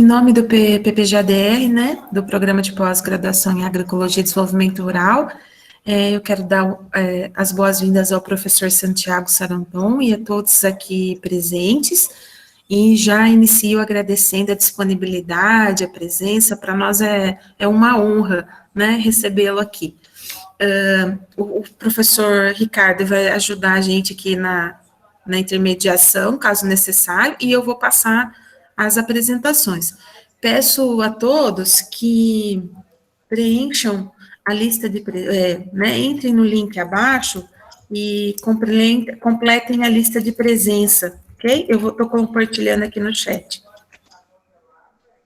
Em nome do PPG-ADR, né, do Programa de Pós-Graduação em Agroecologia e Desenvolvimento Rural, eu quero dar as boas-vindas ao professor Santiago Sarandon e a todos aqui presentes, e já inicio agradecendo a disponibilidade, a presença. Para nós é uma honra, né, recebê-lo aqui. O professor Ricardo vai ajudar a gente aqui na intermediação, caso necessário, e eu vou passar as apresentações. Peço a todos que preencham a lista de, entrem no link abaixo e completem a lista de presença, ok? Eu estou compartilhando aqui no chat.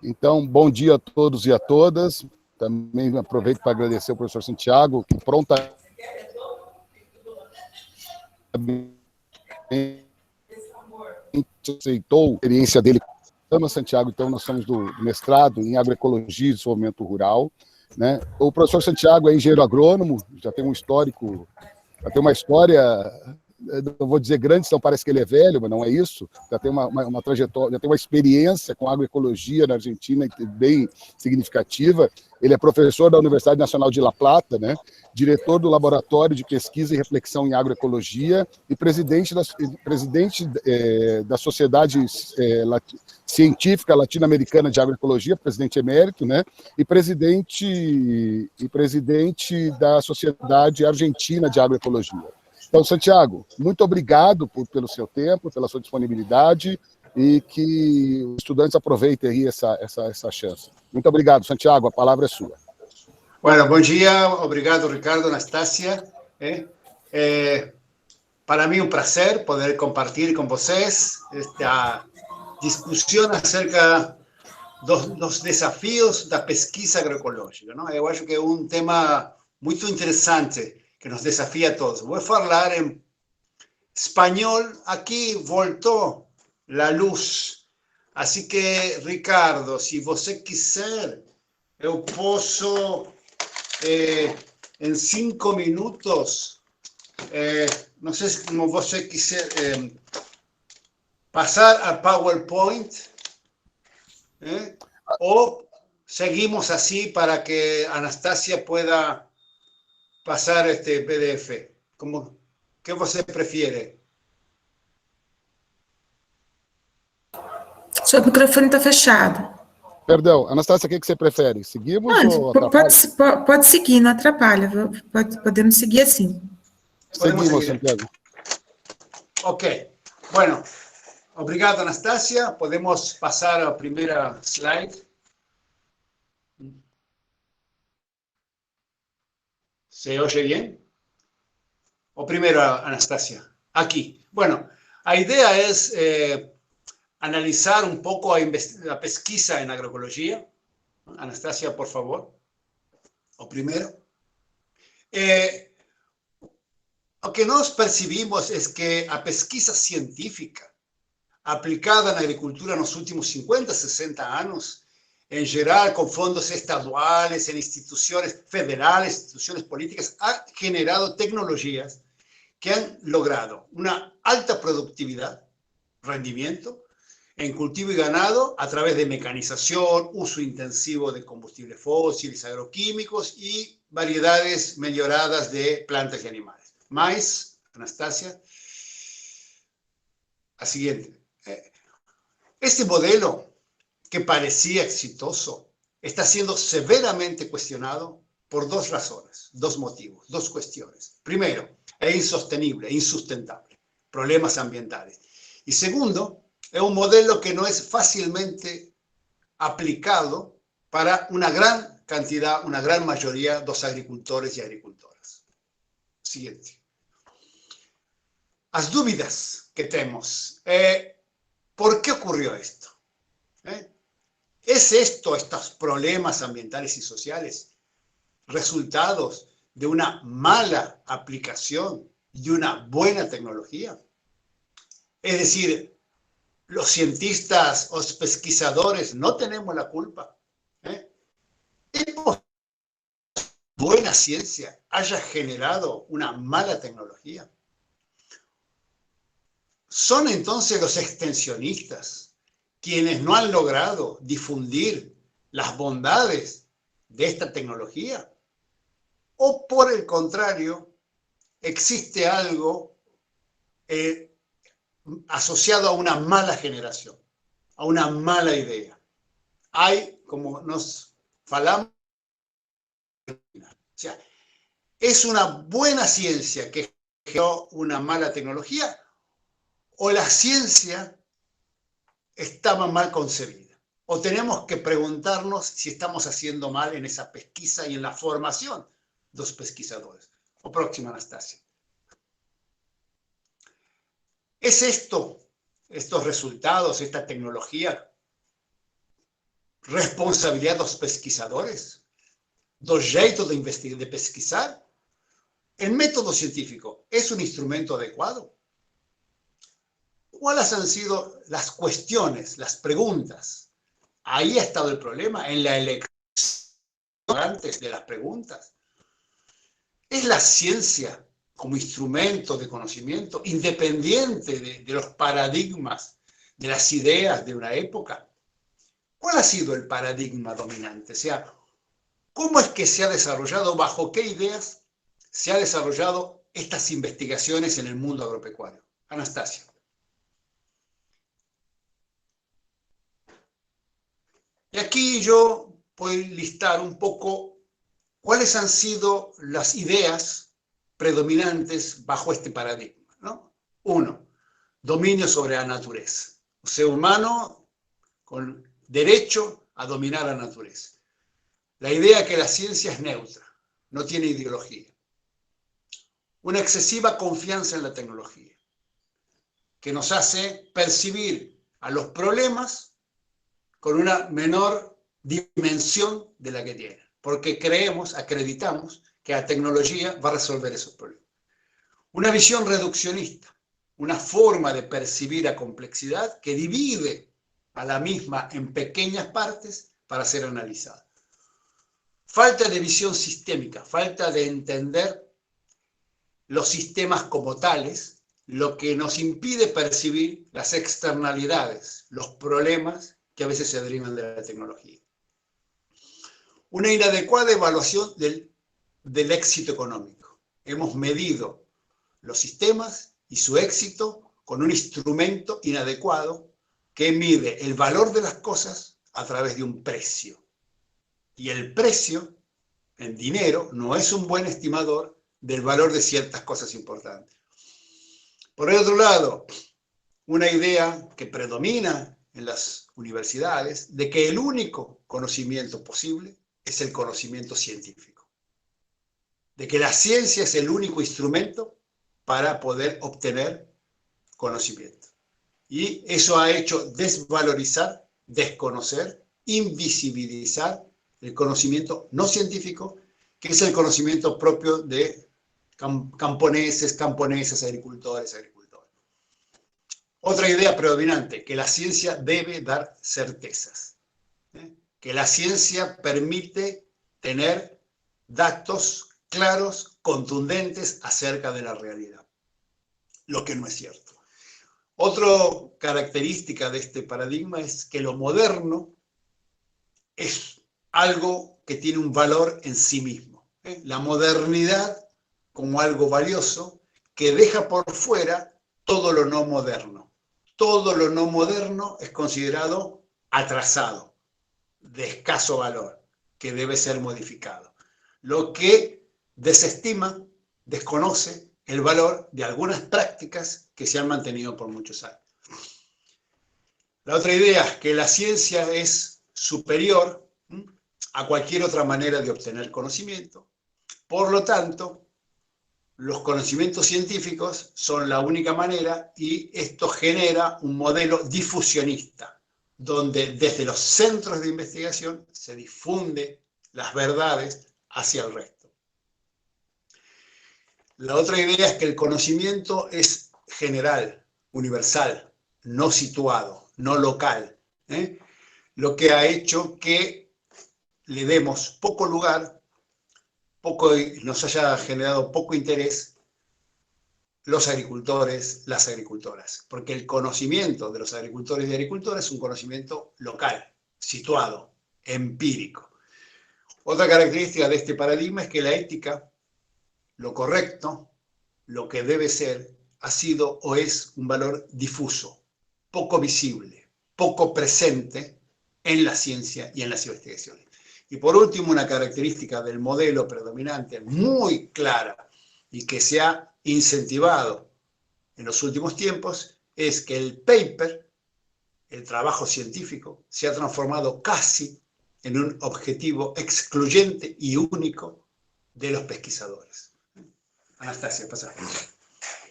Então, bom dia a todos e a todas. Também aproveito para agradecer ao professor Santiago, que prontamente aceitou a experiência dele. Chama Santiago, então nós somos do mestrado em Agroecologia e Desenvolvimento Rural, né? O professor Santiago é engenheiro agrônomo, já tem um histórico, já tem uma história, não vou dizer grande, senão parece que ele é velho, mas não é isso. Já tem uma trajetória, já tem uma experiência com agroecologia na Argentina bem significativa. Ele é professor da Universidade Nacional de La Plata, né? Diretor do Laboratório de Pesquisa e Reflexão em Agroecologia e presidente da Sociedade Científica Latino-Americana de Agroecologia, presidente emérito, né? E presidente da Sociedade Argentina de Agroecologia. Então, Santiago, muito obrigado pelo seu tempo, pela sua disponibilidade, e que os estudantes aproveitem aí essa chance. Muito obrigado, Santiago, a palavra é sua. Bueno, bom dia, obrigado, Ricardo, Anastasia. Para mí un placer poder compartir con vocês esta discusión acerca dos desafíos da pesquisa agroecológica, ¿no? Eu acho que é um tema muito interessante que nos desafia a todos. Vou falar em espanhol. Aqui voltou a luz. Así que, Ricardo, se você quiser, eu posso, em 5 minutos, não sei se como você quiser, passar a PowerPoint, ou seguimos assim para que Anastasia pueda pasar este PDF. ¿Qué você prefere? Seu microfone está fechado. Perdão, Anastasia, o que você prefere? Seguimos ou atrapalha? Pode seguir, não atrapalha. Podemos seguir assim. Seguimos, Santiago. Ok. Bueno, obrigado, Anastasia. Podemos pasar a primeira slide. ¿Se oye bien? O primero, Anastasia. Aquí. Bueno, la idea es analizar un poco la pesquisa en agroecología. Anastasia, por favor. O primero. Lo que nos percibimos es que la pesquisa científica aplicada en la agricultura en los últimos 50, 60 años, en general con fondos estaduales, en instituciones federales, instituciones políticas, ha generado tecnologías que han logrado una alta productividad, rendimiento, en cultivo y ganado a través de mecanización, uso intensivo de combustibles fósiles, agroquímicos y variedades mejoradas de plantas y animales. Más, Anastasia, la siguiente. Este modelo, que parecía exitoso, está siendo severamente cuestionado por dos razones, dos motivos, dos cuestiones. Primero, es insostenible, insustentable, problemas ambientales. Y segundo, es un modelo que no es fácilmente aplicado para una gran cantidad, una gran mayoría de los agricultores y agricultoras. Siguiente. Las dudas que tenemos. ¿Por qué ocurrió esto? ¿Es estos problemas ambientales y sociales resultados de una mala aplicación de una buena tecnología? Es decir, los cientistas, los pesquisadores, no tenemos la culpa. ¿Hemos buena ciencia haya generado una mala tecnología? ¿Son entonces los extensionistas quienes no han logrado difundir las bondades de esta tecnología? ¿O por el contrario, existe algo asociado a una mala generación, a una mala idea? Hay, como nos falamos, o sea, ¿es una buena ciencia que generó una mala tecnología o la ciencia estaba mal concebida? O tenemos que preguntarnos si estamos haciendo mal en esa pesquisa y en la formación de los pesquisadores. O próxima, Anastasia. ¿Es estos resultados, esta tecnología, responsabilidad de los pesquisadores? ¿Do jeito de pesquisar? ¿El método científico es un instrumento adecuado? ¿Cuáles han sido las cuestiones, las preguntas? Ahí ha estado el problema, en la elección antes de las preguntas. ¿Es la ciencia como instrumento de conocimiento independiente de los paradigmas, de las ideas de una época? ¿Cuál ha sido el paradigma dominante? O sea, ¿cómo es que se ha desarrollado, bajo qué ideas se ha desarrollado estas investigaciones en el mundo agropecuario? Anastasia. Y aquí yo voy a listar un poco cuáles han sido las ideas predominantes bajo este paradigma, ¿no? 1. Dominio sobre la naturaleza. O ser humano con derecho a dominar la naturaleza. La idea que la ciencia es neutra, no tiene ideología. Una excesiva confianza en la tecnología, que nos hace percibir a los problemas con una menor dimensión de la que tienen, porque acreditamos que la tecnología va a resolver esos problemas. Una visión reduccionista, una forma de percibir la complejidad que divide a la misma en pequeñas partes para ser analizada. Falta de visión sistémica, falta de entender los sistemas como tales, lo que nos impide percibir las externalidades, los problemas que a veces se derivan de la tecnología. Una inadecuada evaluación del éxito económico. Hemos medido los sistemas y su éxito con un instrumento inadecuado que mide el valor de las cosas a través de un precio. Y el precio, en dinero, no es un buen estimador del valor de ciertas cosas importantes. Por el otro lado, una idea que predomina en las universidades de que el único conocimiento posible es el conocimiento científico. De que la ciencia es el único instrumento para poder obtener conocimiento. Y eso ha hecho desvalorizar, desconocer, invisibilizar el conocimiento no científico, que es el conocimiento propio de camponeses, camponesas, agricultores. Otra idea predominante, que la ciencia debe dar certezas, que la ciencia permite tener datos claros, contundentes acerca de la realidad, lo que no es cierto. Otra característica de este paradigma es que lo moderno es algo que tiene un valor en sí mismo. La modernidad como algo valioso que deja por fuera todo lo no moderno. Todo lo no moderno es considerado atrasado, de escaso valor, que debe ser modificado. Lo que desestima, desconoce el valor de algunas prácticas que se han mantenido por muchos años. La otra idea es que la ciencia es superior a cualquier otra manera de obtener conocimiento. Por lo tanto, los conocimientos científicos son la única manera y esto genera un modelo difusionista, donde desde los centros de investigación se difunde las verdades hacia el resto. La otra idea es que el conocimiento es general, universal, no situado, no local, lo que ha hecho que le demos poco lugar, nos haya generado poco interés los agricultores, las agricultoras, porque el conocimiento de los agricultores y agricultoras es un conocimiento local, situado, empírico. Otra característica de este paradigma es que la ética, lo correcto, lo que debe ser, ha sido o es un valor difuso, poco visible, poco presente en la ciencia y en las investigaciones. Y por último, una característica del modelo predominante muy clara y que se ha incentivado en los últimos tiempos es que el paper, el trabajo científico, se ha transformado casi en un objetivo excluyente y único de los pesquisadores. Anastasia, pasa.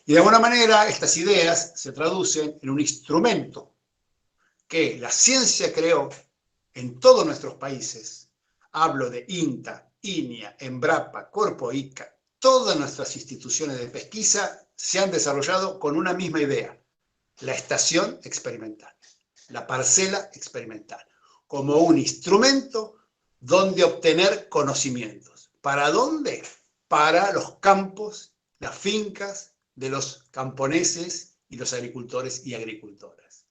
Y de alguna manera estas ideas se traducen en un instrumento que la ciencia creó en todos nuestros países. Hablo de INTA, INIA, EMBRAPA, Corpo ICA. Todas nuestras instituciones de pesquisa se han desarrollado con una misma idea, la estación experimental, la parcela experimental, como un instrumento donde obtener conocimientos. ¿Para dónde? Para los campos, las fincas de los camponeses y los agricultores y agricultoras.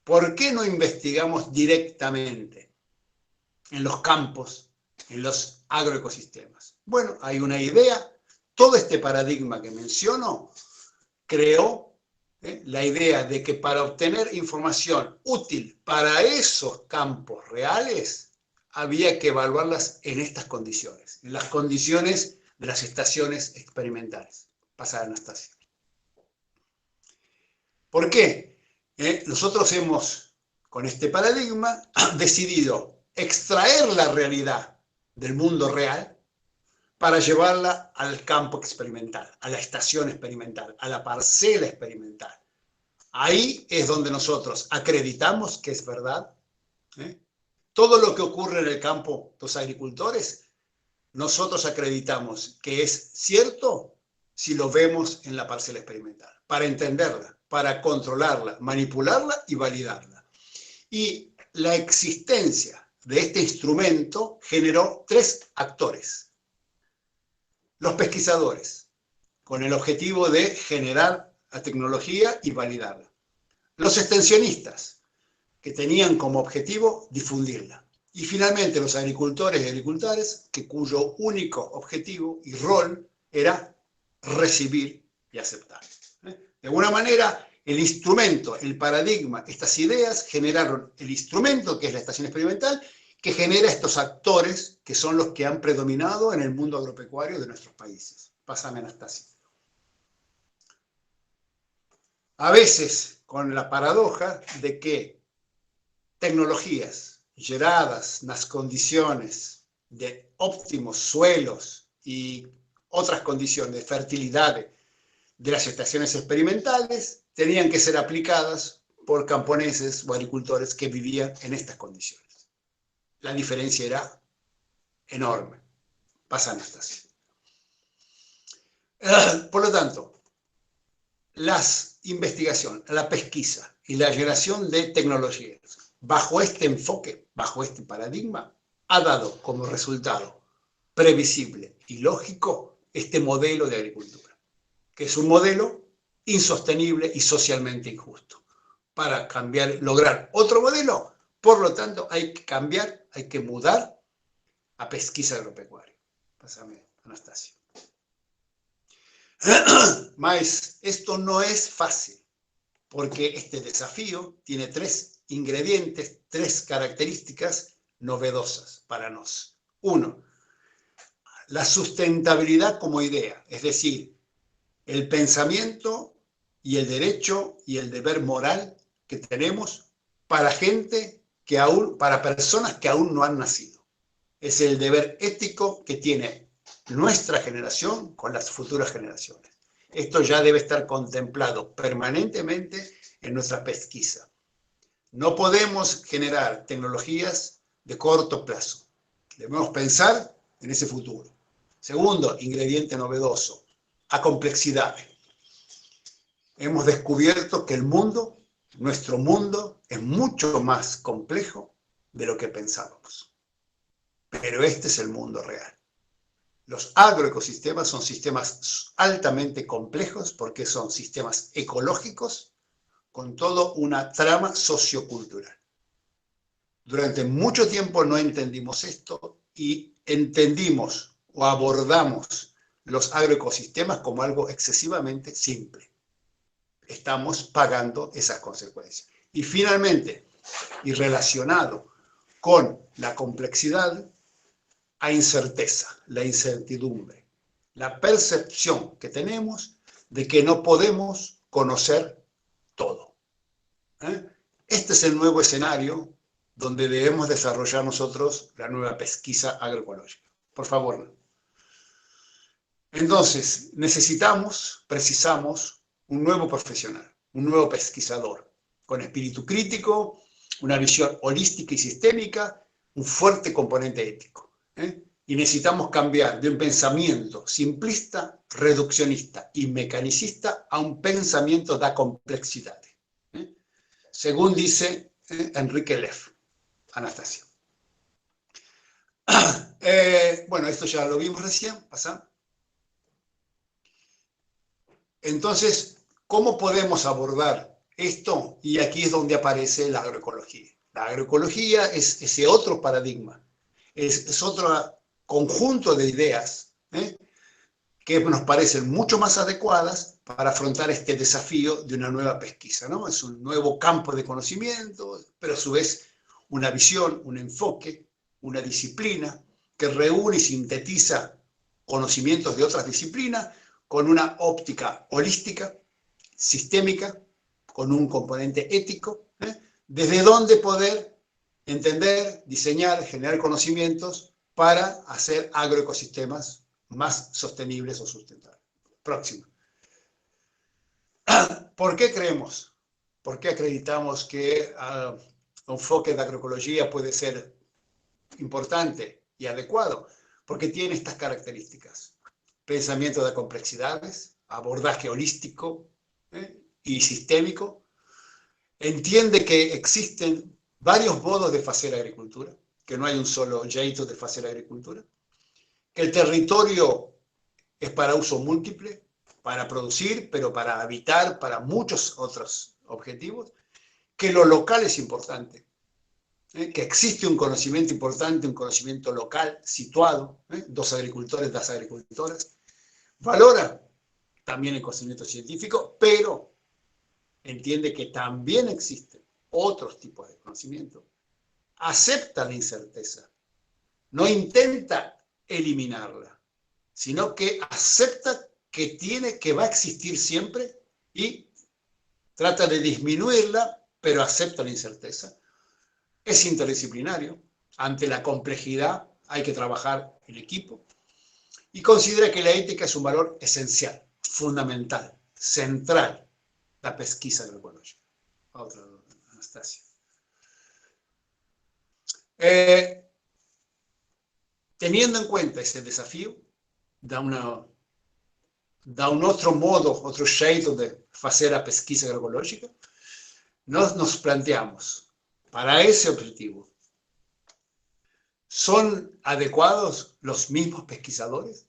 ¿Por qué no investigamos directamente en los campos, en los agroecosistemas? Bueno, hay una idea. Todo este paradigma que menciono creó la idea de que para obtener información útil para esos campos reales, había que evaluarlas en estas condiciones, en las condiciones de las estaciones experimentales. Pasa, Anastasia. ¿Por qué? Nosotros hemos, con este paradigma, decidido extraer la realidad del mundo real para llevarla al campo experimental, a la estación experimental, a la parcela experimental. Ahí es donde nosotros acreditamos que es verdad. Todo lo que ocurre en el campo de los agricultores, nosotros acreditamos que es cierto si lo vemos en la parcela experimental, para entenderla, para controlarla, manipularla y validarla. Y la existencia de este instrumento generó tres actores. Los pesquisadores, con el objetivo de generar la tecnología y validarla. Los extensionistas, que tenían como objetivo difundirla. Y finalmente los agricultores y agricultoras, cuyo único objetivo y rol era recibir y aceptar. De alguna manera, el instrumento, el paradigma, estas ideas generaron el instrumento, que es la estación experimental, que genera estos actores que son los que han predominado en el mundo agropecuario de nuestros países. Pásame, Anastasia. A veces, con la paradoja de que tecnologías geradas en las condiciones de óptimos suelos y otras condiciones de fertilidad de las estaciones experimentales tenían que ser aplicadas por camponeses o agricultores que vivían en estas condiciones. La diferencia era enorme. Pasa, Anastasia. Por lo tanto, las investigaciones, la pesquisa y la generación de tecnologías bajo este enfoque, bajo este paradigma, ha dado como resultado previsible y lógico este modelo de agricultura, que es un modelo insostenible y socialmente injusto. Para cambiar, lograr otro modelo, por lo tanto, hay que cambiar, hay que mudar a pesquisa agropecuaria. Pásame, Anastasia. Mas esto no es fácil, porque este desafío tiene tres ingredientes, tres características novedosas para nosotros. Uno, la sustentabilidad como idea, es decir, el pensamiento y el derecho y el deber moral que tenemos para gente que aún, para personas que aún no han nacido. Es el deber ético que tiene nuestra generación con las futuras generaciones. Esto ya debe estar contemplado permanentemente en nuestra pesquisa. No podemos generar tecnologías de corto plazo. Debemos pensar en ese futuro. Segundo, ingrediente novedoso, a complejidad. Hemos descubierto que el mundo, nuestro mundo, es mucho más complejo de lo que pensábamos. Pero este es el mundo real. Los agroecosistemas son sistemas altamente complejos porque son sistemas ecológicos con toda una trama sociocultural. Durante mucho tiempo no entendimos esto y entendimos o abordamos los agroecosistemas como algo excesivamente simple. Estamos pagando esas consecuencias. Y finalmente, y relacionado con la complejidad, hay incerteza, la incertidumbre, la percepción que tenemos de que no podemos conocer todo. Este es el nuevo escenario donde debemos desarrollar nosotros la nueva pesquisa agroecológica. Por favor. Entonces, precisamos un nuevo profesional, un nuevo pesquisador, con espíritu crítico, una visión holística y sistémica, un fuerte componente ético. Y necesitamos cambiar de un pensamiento simplista, reduccionista y mecanicista a un pensamiento da complejidad. Según dice Enrique Leff. Anastasia. Bueno, esto ya lo vimos recién, pasa. Entonces, ¿cómo podemos abordar esto? Y aquí es donde aparece la agroecología. La agroecología es ese otro paradigma, es otro conjunto de ideas que nos parecen mucho más adecuadas para afrontar este desafío de una nueva pesquisa, ¿no? Es un nuevo campo de conocimiento, pero a su vez una visión, un enfoque, una disciplina que reúne y sintetiza conocimientos de otras disciplinas con una óptica holística, sistémica, con un componente ético, desde donde poder entender, diseñar, generar conocimientos para hacer agroecosistemas más sostenibles o sustentables. Próximo. ¿Por qué creemos? ¿Por qué acreditamos que un enfoque de agroecología puede ser importante y adecuado? Porque tiene estas características. Pensamiento de complejidades, abordaje holístico y sistémico. Entiende que existen varios modos de hacer agricultura, que no hay un solo jeito de hacer agricultura, que el territorio es para uso múltiple, para producir, pero para habitar, para muchos otros objetivos, que lo local es importante, que existe un conocimiento importante, un conocimiento local, situado, dos agricultores, dos agricultoras, valora también el conocimiento científico, pero entiende que también existen otros tipos de conocimiento, acepta la incerteza, no intenta eliminarla, sino que acepta que va a existir siempre y trata de disminuirla, pero acepta la incerteza. Es interdisciplinario, ante la complejidad hay que trabajar en equipo y considera que la ética es un valor esencial, fundamental, central, la pesquisa agroecológica. Otra, Anastasia. Teniendo en cuenta ese desafío, da un otro modo, otro jeito de hacer la pesquisa agroecológica, nos planteamos, para ese objetivo, ¿son adecuados los mismos pesquisadores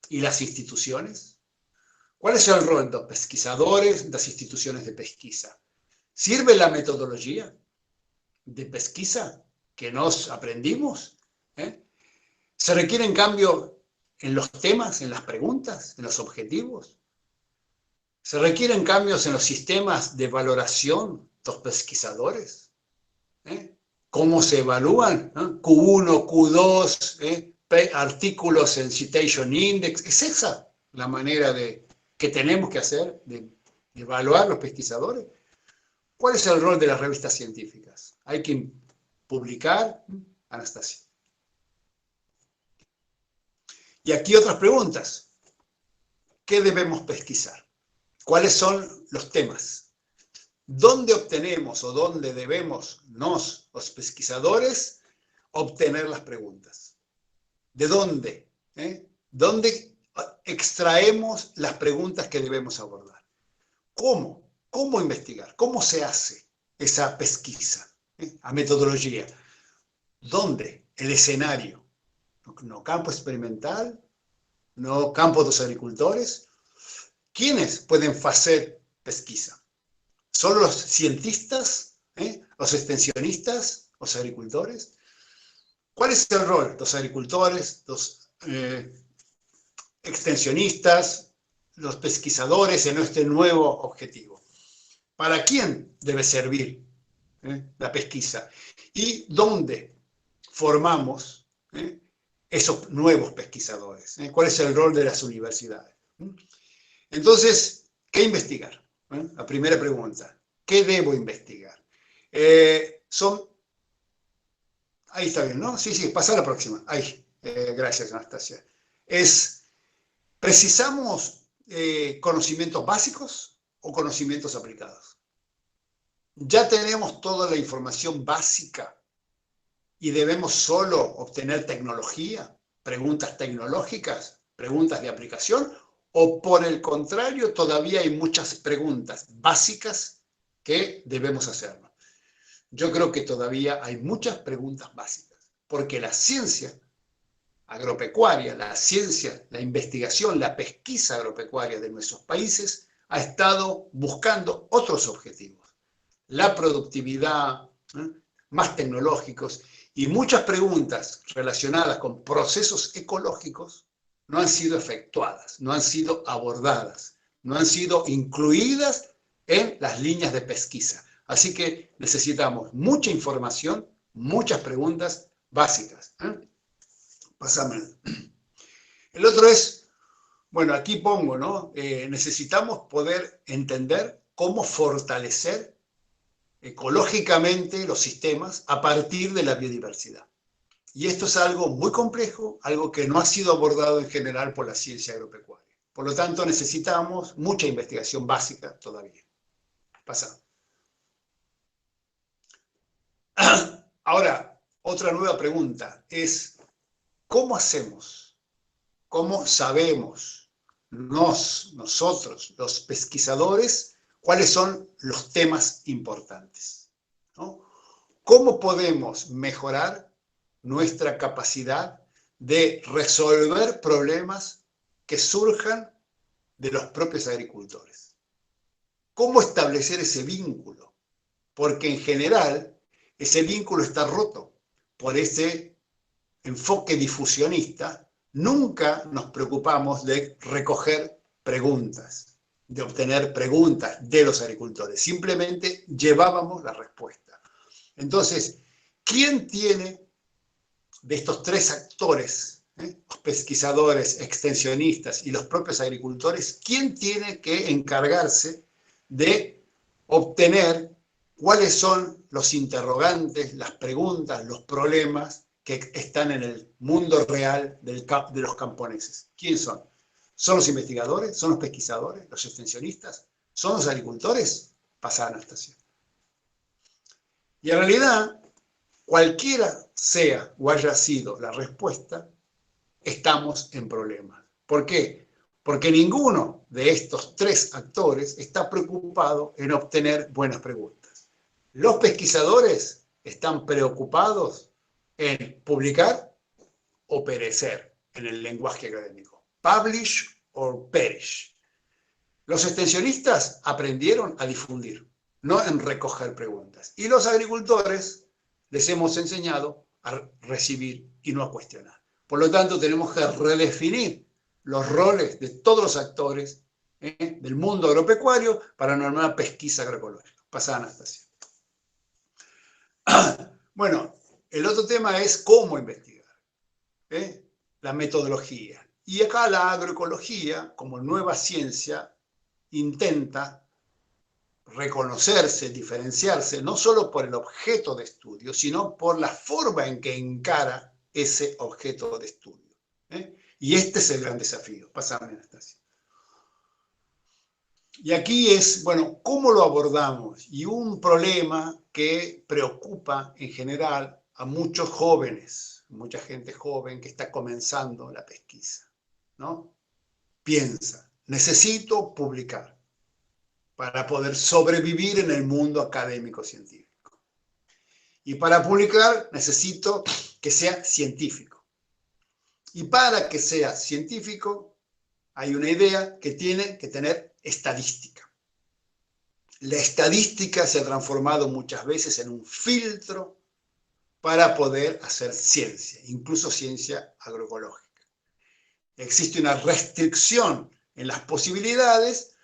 y las instituciones? ¿Cuál es el rol de los pesquisadores, de las instituciones de pesquisa? ¿Sirve la metodología de pesquisa que nos aprendimos? ¿Se requieren cambios en los temas, en las preguntas, en los objetivos? ¿Se requieren cambios en los sistemas de valoración de los pesquisadores? ¿Cómo se evalúan? Q1, Q2, artículos en Citation Index. ¿Es esa la manera que tenemos que hacer de evaluar los pesquisadores? ¿Cuál es el rol de las revistas científicas? ¿Hay que publicar? Anastasia. Y aquí otras preguntas. ¿Qué debemos pesquisar? ¿Cuáles son los temas? ¿Dónde obtenemos o dónde debemos los pesquisadores, obtener las preguntas? ¿De dónde? ¿Dónde extraemos las preguntas que debemos abordar? ¿Cómo? ¿Cómo investigar? ¿Cómo se hace esa pesquisa? A metodología. ¿Dónde? El escenario. No campo experimental, no campo dos agricultores. ¿Quiénes pueden hacer pesquisa? ¿Solo los cientistas? ¿Los extensionistas? ¿Los agricultores? ¿Cuál es el rol de los agricultores, los extensionistas, los pesquisadores en este nuevo objetivo? ¿Para quién debe servir la pesquisa? ¿Y dónde formamos esos nuevos pesquisadores? ¿Cuál es el rol de las universidades? Entonces, ¿qué investigar? La primera pregunta, ¿qué debo investigar? Ahí está bien, ¿no? Sí, pasa a la próxima. Ahí, gracias, Anastasia. ¿Precisamos conocimientos básicos o conocimientos aplicados? Ya tenemos toda la información básica y debemos solo obtener tecnología, preguntas tecnológicas, preguntas de aplicación, o por el contrario, todavía hay muchas preguntas básicas que debemos hacernos. Yo creo que todavía hay muchas preguntas básicas, porque la ciencia agropecuaria, la ciencia, la investigación, la pesquisa agropecuaria de nuestros países ha estado buscando otros objetivos. La productividad, más tecnológicos, y muchas preguntas relacionadas con procesos ecológicos no han sido efectuadas, no han sido abordadas, no han sido incluidas en las líneas de pesquisa. Así que necesitamos mucha información, muchas preguntas básicas. Pásame. El otro es, bueno, aquí pongo, ¿no? Necesitamos poder entender cómo fortalecer ecológicamente los sistemas a partir de la biodiversidad. Y esto es algo muy complejo, algo que no ha sido abordado en general por la ciencia agropecuaria. Por lo tanto, necesitamos mucha investigación básica todavía. Pasa. Ahora, otra nueva pregunta es, ¿cómo hacemos? ¿Cómo sabemos nosotros, los pesquisadores, cuáles son los temas importantes? ¿No? ¿Cómo podemos mejorar nuestra capacidad de resolver problemas que surjan de los propios agricultores? ¿Cómo establecer ese vínculo? Porque en general ese vínculo está roto por ese enfoque difusionista. Nunca nos preocupamos de recoger preguntas, de obtener preguntas de los agricultores. Simplemente llevábamos la respuesta. Entonces, ¿quién tiene de estos tres actores, los pesquisadores, extensionistas y los propios agricultores, quién tiene que encargarse de obtener cuáles son los interrogantes, las preguntas, los problemas que están en el mundo real de los camponeses? ¿Quién son? ¿Son los investigadores? ¿Son los pesquisadores? ¿Los extensionistas? ¿Son los agricultores? Pasa, Anastasia. Y en realidad, cualquiera sea o haya sido la respuesta, estamos en problemas. ¿Por qué? Porque ninguno de estos tres actores está preocupado en obtener buenas preguntas. Los pesquisadores están preocupados en publicar o perecer en el lenguaje académico. Publish or perish. Los extensionistas aprendieron a difundir, no en recoger preguntas. Y los agricultores les hemos enseñado a recibir y no a cuestionar. Por lo tanto, tenemos que redefinir los roles de todos los actores del mundo agropecuario para una nueva pesquisa agroecológica. Pasa, Anastasia. Bueno, el otro tema es cómo investigar, la metodología. Y acá la agroecología, como nueva ciencia, intenta reconocerse, diferenciarse, no solo por el objeto de estudio, sino por la forma en que encara ese objeto de estudio. Y este es el gran desafío. Pásame, Anastasia. Y aquí es, bueno, ¿cómo lo abordamos? Y un problema que preocupa en general a muchos jóvenes, mucha gente joven que está comenzando la pesquisa, ¿no? Piensa, necesito publicar para poder sobrevivir en el mundo académico-científico. Y para publicar necesito que sea científico. Y para que sea científico, hay una idea que tiene que tener estadística. La estadística se ha transformado muchas veces en un filtro para poder hacer ciencia, incluso ciencia agroecológica. Existe una restricción en las posibilidades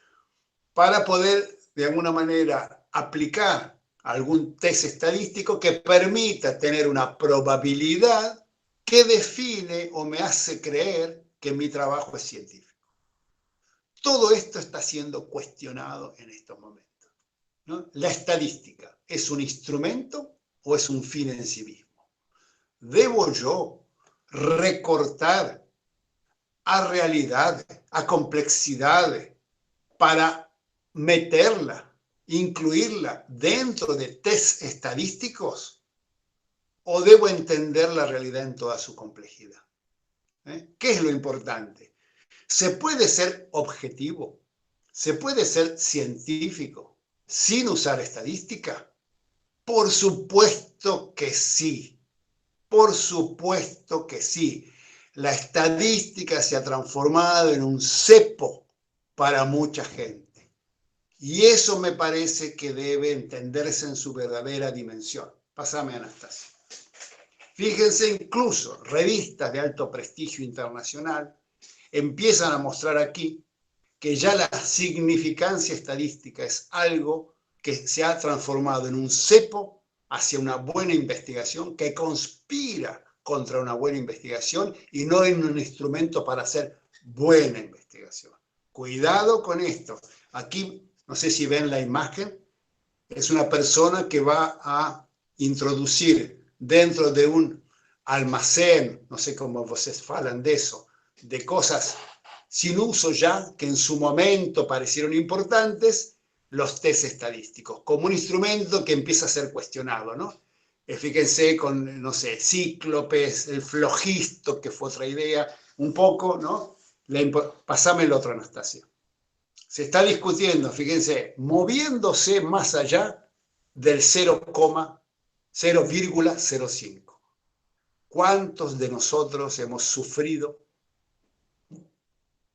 para poder, de alguna manera, aplicar algún test estadístico que permita tener una probabilidad que define o me hace creer que mi trabajo es científico. Todo esto está siendo cuestionado en estos momentos, ¿no? La estadística, ¿es un instrumento o es un fin en sí mismo? ¿Debo yo recortar a realidades, a complejidades, para meterla, incluirla dentro de test estadísticos? ¿O debo entender la realidad en toda su complejidad? ¿Qué es lo importante? ¿Se puede ser objetivo? ¿Se puede ser científico sin usar estadística? Por supuesto que sí. Por supuesto que sí. La estadística se ha transformado en un cepo para mucha gente. Y eso me parece que debe entenderse en su verdadera dimensión. Pásame, Anastasia. Fíjense, incluso revistas de alto prestigio internacional empiezan a mostrar aquí que ya la significancia estadística es algo que se ha transformado en un cepo hacia una buena investigación, que conspira contra una buena investigación y no en un instrumento para hacer buena investigación. Cuidado con esto. Aquí, no sé si ven la imagen, es una persona que va a introducir dentro de un almacén, no sé cómo ustedes hablan de eso, de cosas sin uso ya, que en su momento parecieron importantes, los test estadísticos, como un instrumento que empieza a ser cuestionado, ¿no? Fíjense con, no sé, cíclopes, el flogisto, que fue otra idea, un poco, ¿no? Pasame el otro, Anastasia. Se está discutiendo, fíjense, moviéndose más allá del 0,05. ¿Cuántos de nosotros hemos sufrido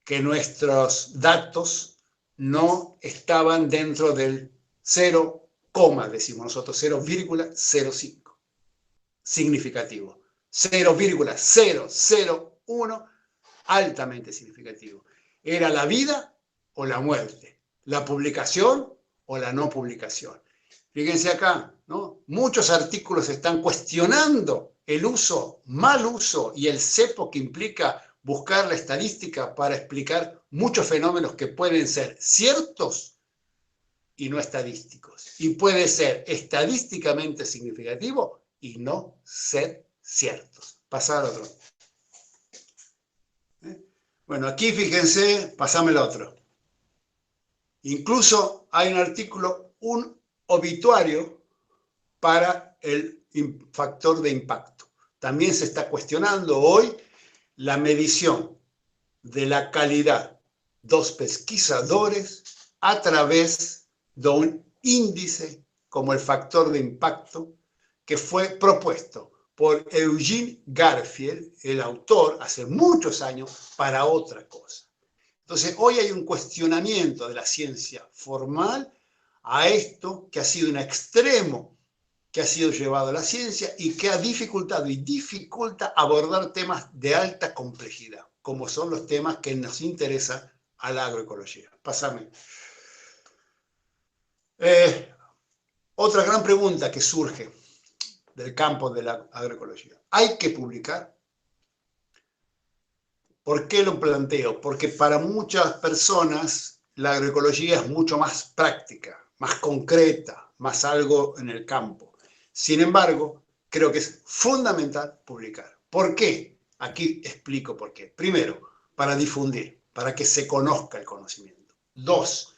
que nuestros datos no estaban dentro del 0, decimos nosotros, 0,05? Significativo. 0,001, altamente significativo. Era la vida o la muerte, la publicación o la no publicación. Fíjense acá, ¿no? Muchos artículos están cuestionando el uso, mal uso y el cepo que implica buscar la estadística para explicar muchos fenómenos que pueden ser ciertos y no estadísticos. Y puede ser estadísticamente significativo y no ser ciertos. Pasar al otro. Bueno, aquí fíjense, pasame el otro. Incluso hay un artículo, un obituario para el factor de impacto. También se está cuestionando hoy la medición de la calidad de los pesquisadores a través de un índice como el factor de impacto que fue propuesto por Eugene Garfield, el autor, hace muchos años, para otra cosa. Entonces, hoy hay un cuestionamiento de la ciencia formal a esto que ha sido un extremo que ha sido llevado a la ciencia y que ha dificultado y dificulta abordar temas de alta complejidad, como son los temas que nos interesan a la agroecología. Pásame. Otra gran pregunta que surge del campo de la agroecología. ¿Hay que publicar? ¿Por qué lo planteo? Porque para muchas personas la agroecología es mucho más práctica, más concreta, más algo en el campo. Sin embargo, creo que es fundamental publicar. ¿Por qué? Aquí explico por qué. Primero, para difundir, para que se conozca el conocimiento. Dos,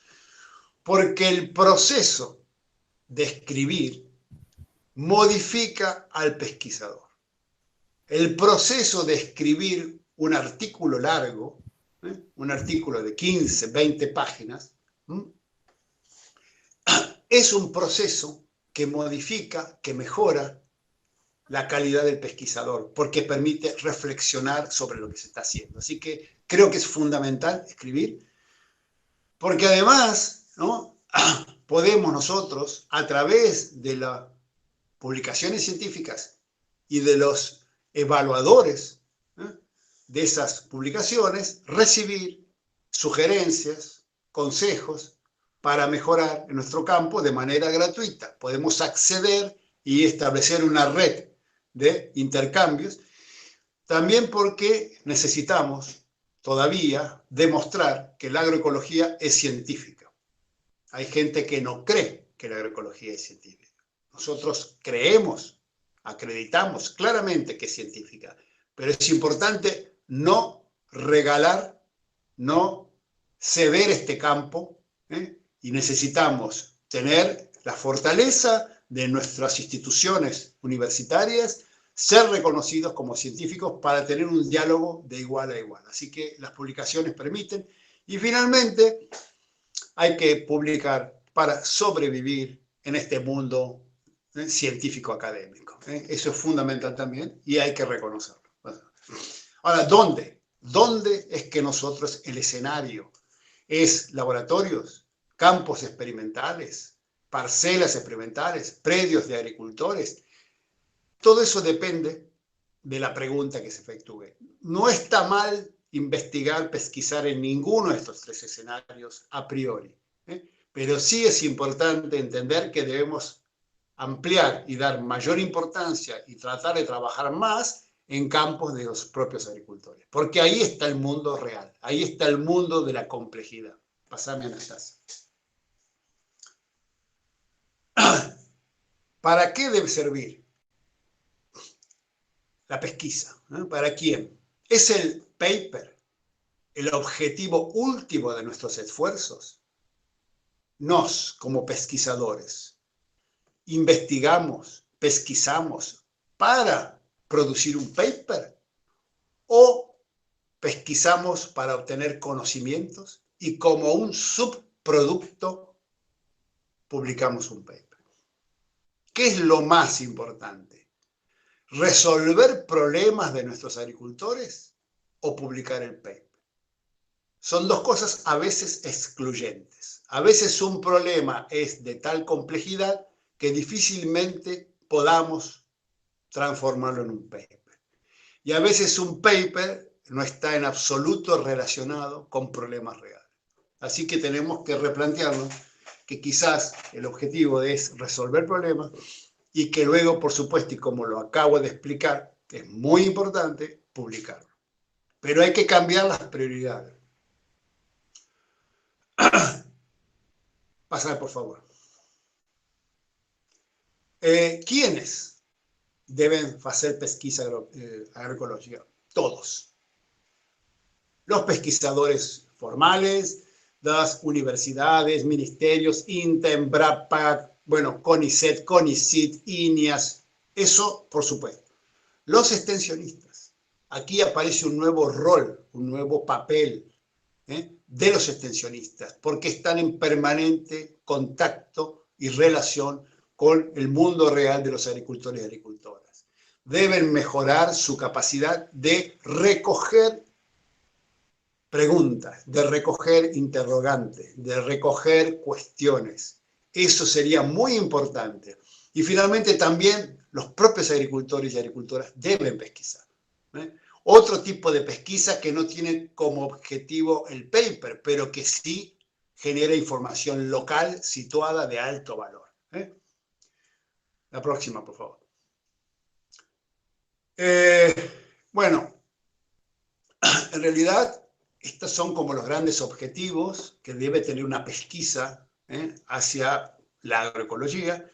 porque el proceso de escribir modifica al pesquisador. El proceso de escribir un artículo largo, un artículo de 15, 20 páginas, es un proceso que modifica, que mejora la calidad del pesquisador, porque permite reflexionar sobre lo que se está haciendo. Así que creo que es fundamental escribir, porque además, ¿no?, podemos nosotros, a través de las publicaciones científicas y de los evaluadores, ¿eh?, de esas publicaciones, recibir sugerencias, consejos para mejorar en nuestro campo de manera gratuita. Podemos acceder y establecer una red de intercambios, también porque necesitamos todavía demostrar que la agroecología es científica. Hay gente que no cree que la agroecología es científica. Nosotros creemos, acreditamos claramente que es científica, pero es importante no regalar, no ceder este campo, y necesitamos tener la fortaleza de nuestras instituciones universitarias, ser reconocidos como científicos para tener un diálogo de igual a igual. Así que las publicaciones permiten. Y finalmente, hay que publicar para sobrevivir en este mundo científico-académico. Eso es fundamental también y hay que reconocerlo. Ahora, ¿dónde? ¿Dónde es que nosotros, el escenario es laboratorios, campos experimentales, parcelas experimentales, predios de agricultores? Todo eso depende de la pregunta que se efectúe. No está mal investigar, pesquisar en ninguno de estos tres escenarios a priori, pero sí es importante entender que debemos ampliar y dar mayor importancia y tratar de trabajar más en campos de los propios agricultores, porque ahí está el mundo real, ahí está el mundo de la complejidad. Pasame, Anastasia. ¿Para qué debe servir la pesquisa? ¿Para quién? ¿Es el paper el objetivo último de nuestros esfuerzos? Nos, como pesquisadores, investigamos, pesquisamos para producir un paper o pesquisamos para obtener conocimientos y como un subproducto publicamos un paper. ¿Qué es lo más importante? ¿Resolver problemas de nuestros agricultores o publicar el paper? Son dos cosas a veces excluyentes. A veces un problema es de tal complejidad que difícilmente podamos transformarlo en un paper. Y a veces un paper no está en absoluto relacionado con problemas reales. Así que tenemos que replantearnos que quizás el objetivo es resolver problemas y que luego, por supuesto, y como lo acabo de explicar, es muy importante publicarlo. Pero hay que cambiar las prioridades. Pasar, por favor. ¿Quiénes deben hacer pesquisa agroecológica? Todos. Los pesquisadores formales, las universidades, ministerios, INTA, EMBRAPAC, bueno, CONICET, CONICIT, INIAS, eso por supuesto. Los extensionistas. Aquí aparece un nuevo rol, un nuevo papel de los extensionistas, porque están en permanente contacto y relación con el mundo real de los agricultores y agricultoras. Deben mejorar su capacidad de recoger preguntas, de recoger interrogantes, de recoger cuestiones. Eso sería muy importante. Y finalmente también los propios agricultores y agricultoras deben pesquisar. Otro tipo de pesquisa que no tiene como objetivo el paper, pero que sí genera información local situada de alto valor. La próxima, por favor. Bueno, en realidad estos son como los grandes objetivos que debe tener una pesquisa hacia la agroecología,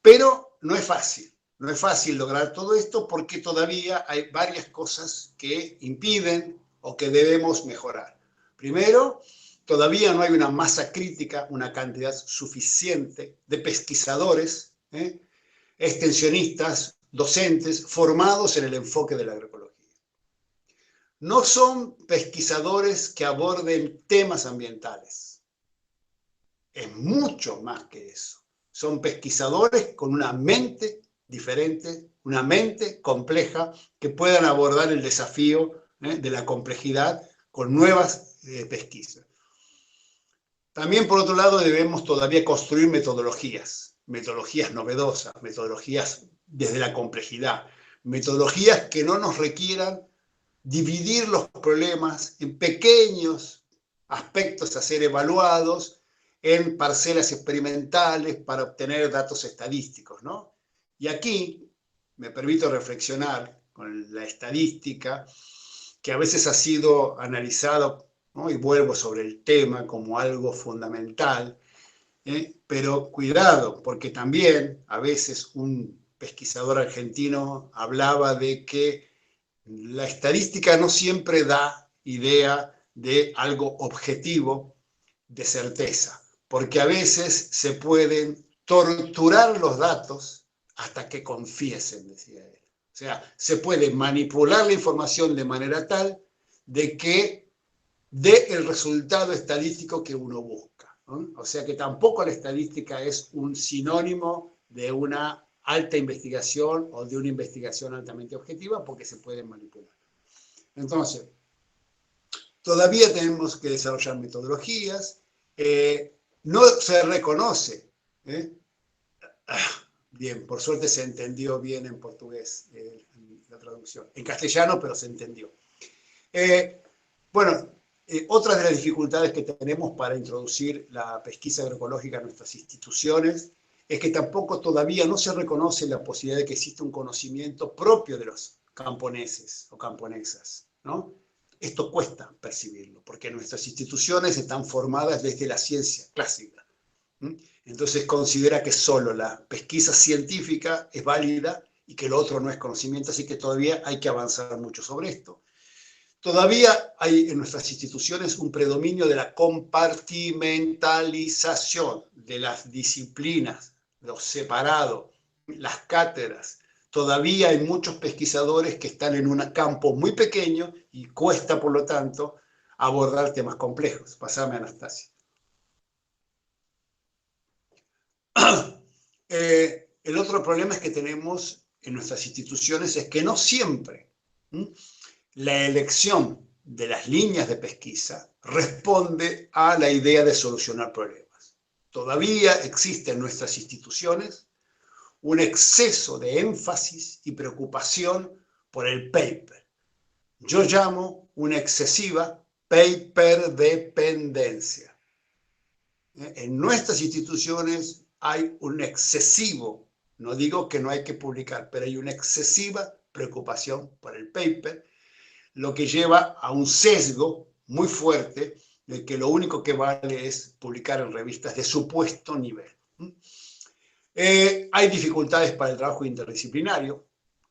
pero no es fácil. No es fácil lograr todo esto porque todavía hay varias cosas que impiden o que debemos mejorar. Primero, todavía no hay una masa crítica, una cantidad suficiente de pesquisadores, extensionistas, docentes, formados en el enfoque de la agroecología. No son pesquisadores que aborden temas ambientales. Es mucho más que eso. Son pesquisadores con una mente diferente una mente compleja que puedan abordar el desafío de la complejidad con nuevas pesquisas. También, por otro lado, debemos todavía construir metodologías novedosas, metodologías desde la complejidad, metodologías que no nos requieran dividir los problemas en pequeños aspectos a ser evaluados en parcelas experimentales para obtener datos estadísticos, ¿no? Y aquí me permito reflexionar con la estadística, que a veces ha sido analizado, ¿no? Y vuelvo sobre el tema como algo fundamental, pero cuidado, porque también a veces un pesquisador argentino hablaba de que la estadística no siempre da idea de algo objetivo, de certeza, porque a veces se pueden torturar los datos hasta que confiesen, decía él. O sea, se puede manipular la información de manera tal de que dé el resultado estadístico que uno busca, ¿no? O sea que tampoco la estadística es un sinónimo de una alta investigación o de una investigación altamente objetiva, porque se puede manipular. Entonces, todavía tenemos que desarrollar metodologías. No se reconoce. Bien, por suerte se entendió bien en portugués la traducción. En castellano, pero se entendió. Bueno, otra de las dificultades que tenemos para introducir la pesquisa agroecológica en nuestras instituciones es que tampoco todavía no se reconoce la posibilidad de que exista un conocimiento propio de los camponeses o camponesas, ¿no? Esto cuesta percibirlo, porque nuestras instituciones están formadas desde la ciencia clásica. Entonces considera que solo la pesquisa científica es válida y que lo otro no es conocimiento, así que todavía hay que avanzar mucho sobre esto. Todavía hay en nuestras instituciones un predominio de la compartimentalización de las disciplinas, los separados, las cátedras. Todavía hay muchos pesquisadores que están en un campo muy pequeño y cuesta, por lo tanto, abordar temas complejos. Pasame, Anastasia. El otro problema es que tenemos en nuestras instituciones es que no siempre la elección de las líneas de pesquisa responde a la idea de solucionar problemas. Todavía existe en nuestras instituciones un exceso de énfasis y preocupación por el paper. Yo llamo una excesiva paper dependencia. En nuestras instituciones hay un excesivo, no digo que no hay que publicar, pero hay una excesiva preocupación por el paper, lo que lleva a un sesgo muy fuerte de que lo único que vale es publicar en revistas de supuesto nivel. Hay dificultades para el trabajo interdisciplinario,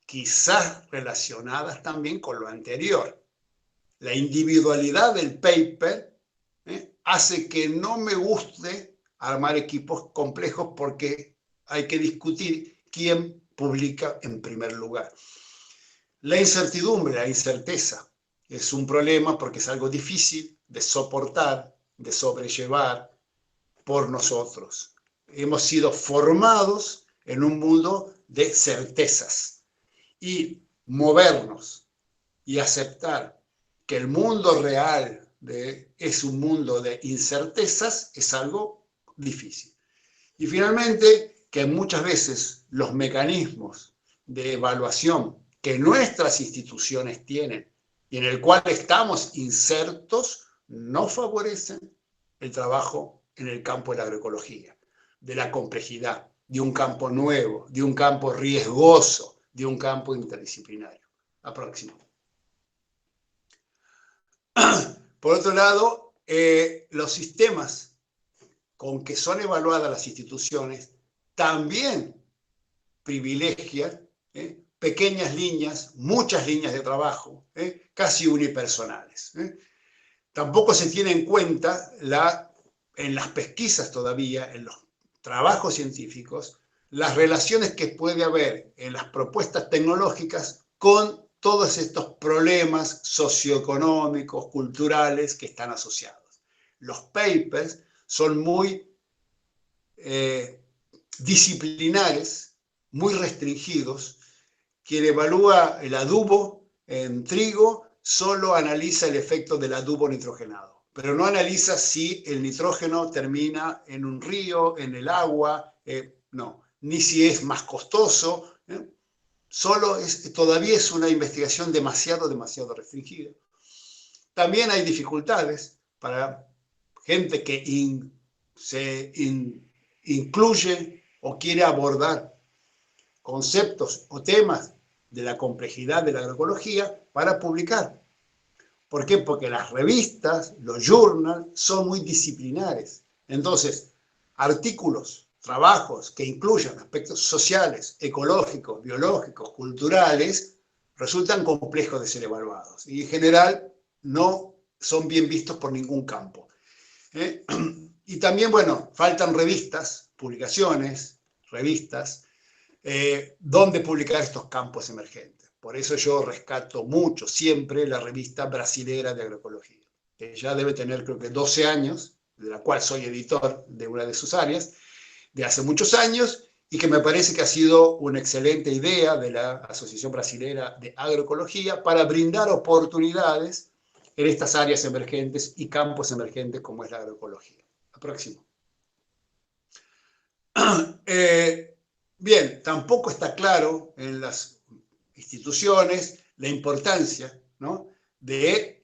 quizás relacionadas también con lo anterior. La individualidad del paper hace que no me guste armar equipos complejos porque hay que discutir quién publica en primer lugar. La incertidumbre, la incerteza, es un problema porque es algo difícil de soportar, de sobrellevar por nosotros. Hemos sido formados en un mundo de certezas y movernos y aceptar que el mundo real es un mundo de incertezas es algo difícil. Y finalmente, que muchas veces los mecanismos de evaluación que nuestras instituciones tienen y en el cual estamos insertos no favorecen el trabajo en el campo de la agroecología, de la complejidad, de un campo nuevo, de un campo riesgoso, de un campo interdisciplinario. La próxima. Por otro lado, los sistemas con que son evaluadas las instituciones también privilegian pequeñas líneas, muchas líneas de trabajo, casi unipersonales. Tampoco se tiene en cuenta en las pesquisas todavía, en los trabajos científicos, las relaciones que puede haber en las propuestas tecnológicas con todos estos problemas socioeconómicos, culturales que están asociados. Los papers son muy disciplinares, muy restringidos, quien evalúa el adubo en trigo solo analiza el efecto del adubo nitrogenado, pero no analiza si el nitrógeno termina en un río, en el agua, no, ni si es más costoso. Todavía es una investigación demasiado restringida. También hay dificultades para gente que se incluye o quiere abordar conceptos o temas de la complejidad de la agroecología para publicar. ¿Por qué? Porque las revistas, los journals, son muy disciplinares. Entonces, artículos, trabajos que incluyan aspectos sociales, ecológicos, biológicos, culturales, resultan complejos de ser evaluados. Y en general no son bien vistos por ningún campo. Y también, bueno, faltan revistas, publicaciones, revistas, donde publicar estos campos emergentes. Por eso yo rescato mucho siempre la revista Brasilera de Agroecología, que ya debe tener creo que 12 años, de la cual soy editor de una de sus áreas, de hace muchos años, y que me parece que ha sido una excelente idea de la Asociación Brasilera de Agroecología para brindar oportunidades en estas áreas emergentes y campos emergentes como es la agroecología. La próxima. Bien, tampoco está claro en las instituciones la importancia, ¿no?, de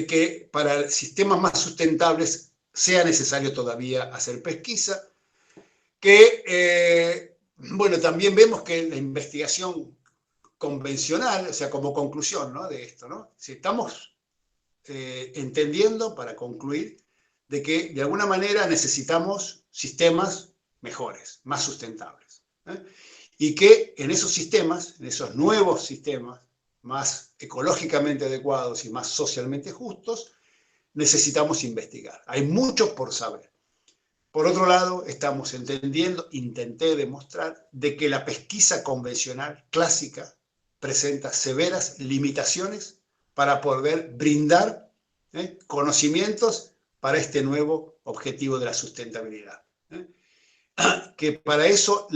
que para sistemas más sustentables sea necesario todavía hacer pesquisa, que, bueno, también vemos que la investigación convencional, o sea, como conclusión, ¿no?, de esto, ¿no?, si estamos entendiendo, para concluir, de que de alguna manera necesitamos sistemas mejores, más sustentables, y que en esos sistemas, en esos nuevos sistemas más ecológicamente adecuados y más socialmente justos, necesitamos investigar. Hay mucho por saber. Por otro lado, estamos entendiendo, intenté demostrar, de que la pesquisa convencional, clásica, presenta severas limitaciones para poder brindar conocimientos para este nuevo objetivo de la sustentabilidad. Que para eso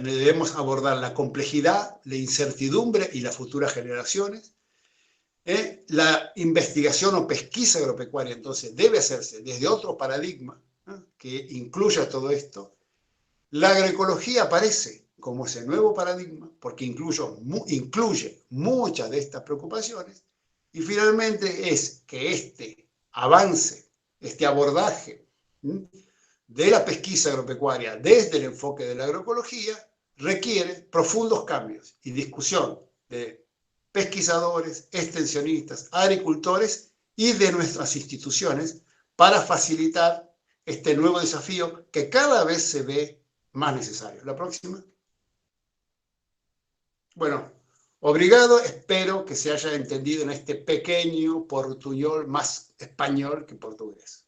debemos abordar la complejidad, la incertidumbre y las futuras generaciones. La investigación o pesquisa agropecuaria, entonces, debe hacerse desde otro paradigma que incluya todo esto. La agroecología aparece como ese nuevo paradigma porque incluye muchas de estas preocupaciones, y finalmente es que este avance, este abordaje de la pesquisa agropecuaria desde el enfoque de la agroecología requiere profundos cambios y discusión de pesquisadores, extensionistas, agricultores y de nuestras instituciones para facilitar este nuevo desafío que cada vez se ve más necesario. La próxima. Bueno, obrigado, espero que se haya entendido en este pequeño portuñol, más español que portugués.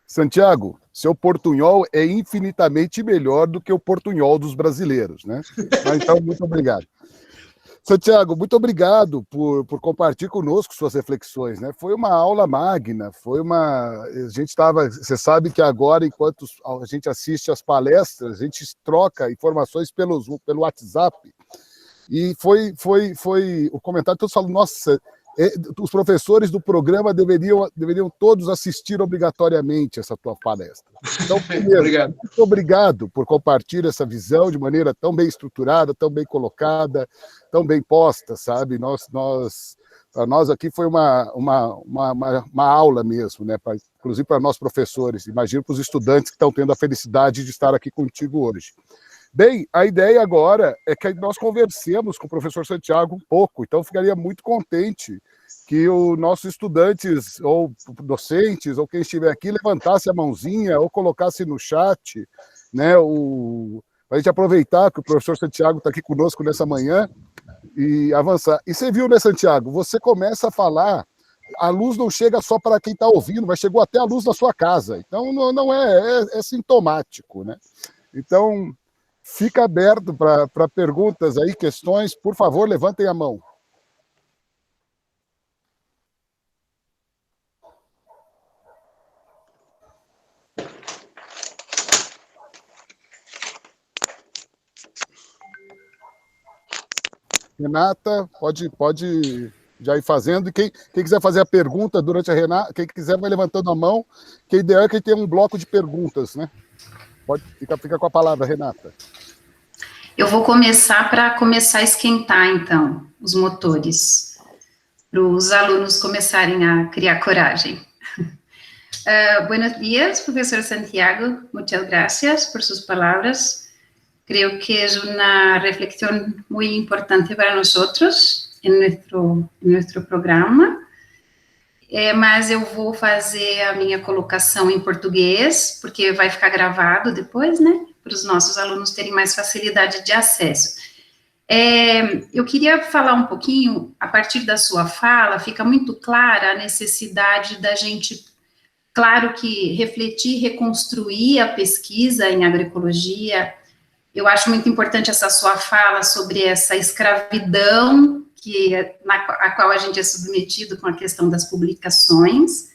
Santiago, seu portunhol é infinitamente melhor do que o portunhol dos brasileiros, né? Mas, então, muito obrigado. Santiago, muito obrigado por compartilhar conosco suas reflexões, né? Foi uma aula magna, a gente estava, você sabe que agora, enquanto a gente assiste as palestras, a gente troca informações pelo WhatsApp, e foi o comentário, todos falam, nossa, os professores do programa deveriam todos assistir obrigatoriamente essa tua palestra. Então, primeiro, muito obrigado por compartilhar essa visão de maneira tão bem estruturada, tão bem colocada, tão bem posta, sabe? Para nós aqui foi uma aula mesmo, né? Inclusive para nós professores, imagino para os estudantes que estão tendo a felicidade de estar aqui contigo hoje. Bem, a ideia agora é que nós conversemos com o professor Santiago um pouco, então ficaria muito contente que os nossos estudantes, ou docentes, ou quem estiver aqui, levantasse a mãozinha ou colocasse no chat, né, para a gente aproveitar que o professor Santiago está aqui conosco nessa manhã e avançar. E você viu, né, Santiago? Você começa a falar, a luz não chega só para quem está ouvindo, mas chegou até a luz da sua casa. Então, não é sintomático, né? Então, fica aberto para perguntas aí, questões. Por favor, levantem a mão. Renata, pode já ir fazendo. E quem quiser fazer a pergunta durante a Renata, quem quiser vai levantando a mão, que o ideal é que tenha um bloco de perguntas, né? Fica com a palavra, Renata. Eu vou começar para começar a esquentar, então, os motores, para os alunos começarem a criar coragem. Buenos días, profesor Santiago. Muchas gracias por sus palabras. Creo que es una reflexión muy importante para nosotros en nuestro programa. Mas eu vou fazer a minha colocação em português, porque vai ficar gravado depois, né? Para os nossos alunos terem mais facilidade de acesso. Eu queria falar um pouquinho, a partir da sua fala, fica muito clara a necessidade da gente, claro que refletir, reconstruir a pesquisa em agroecologia. Eu acho muito importante essa sua fala sobre essa escravidão a qual a gente é submetido com a questão das publicações,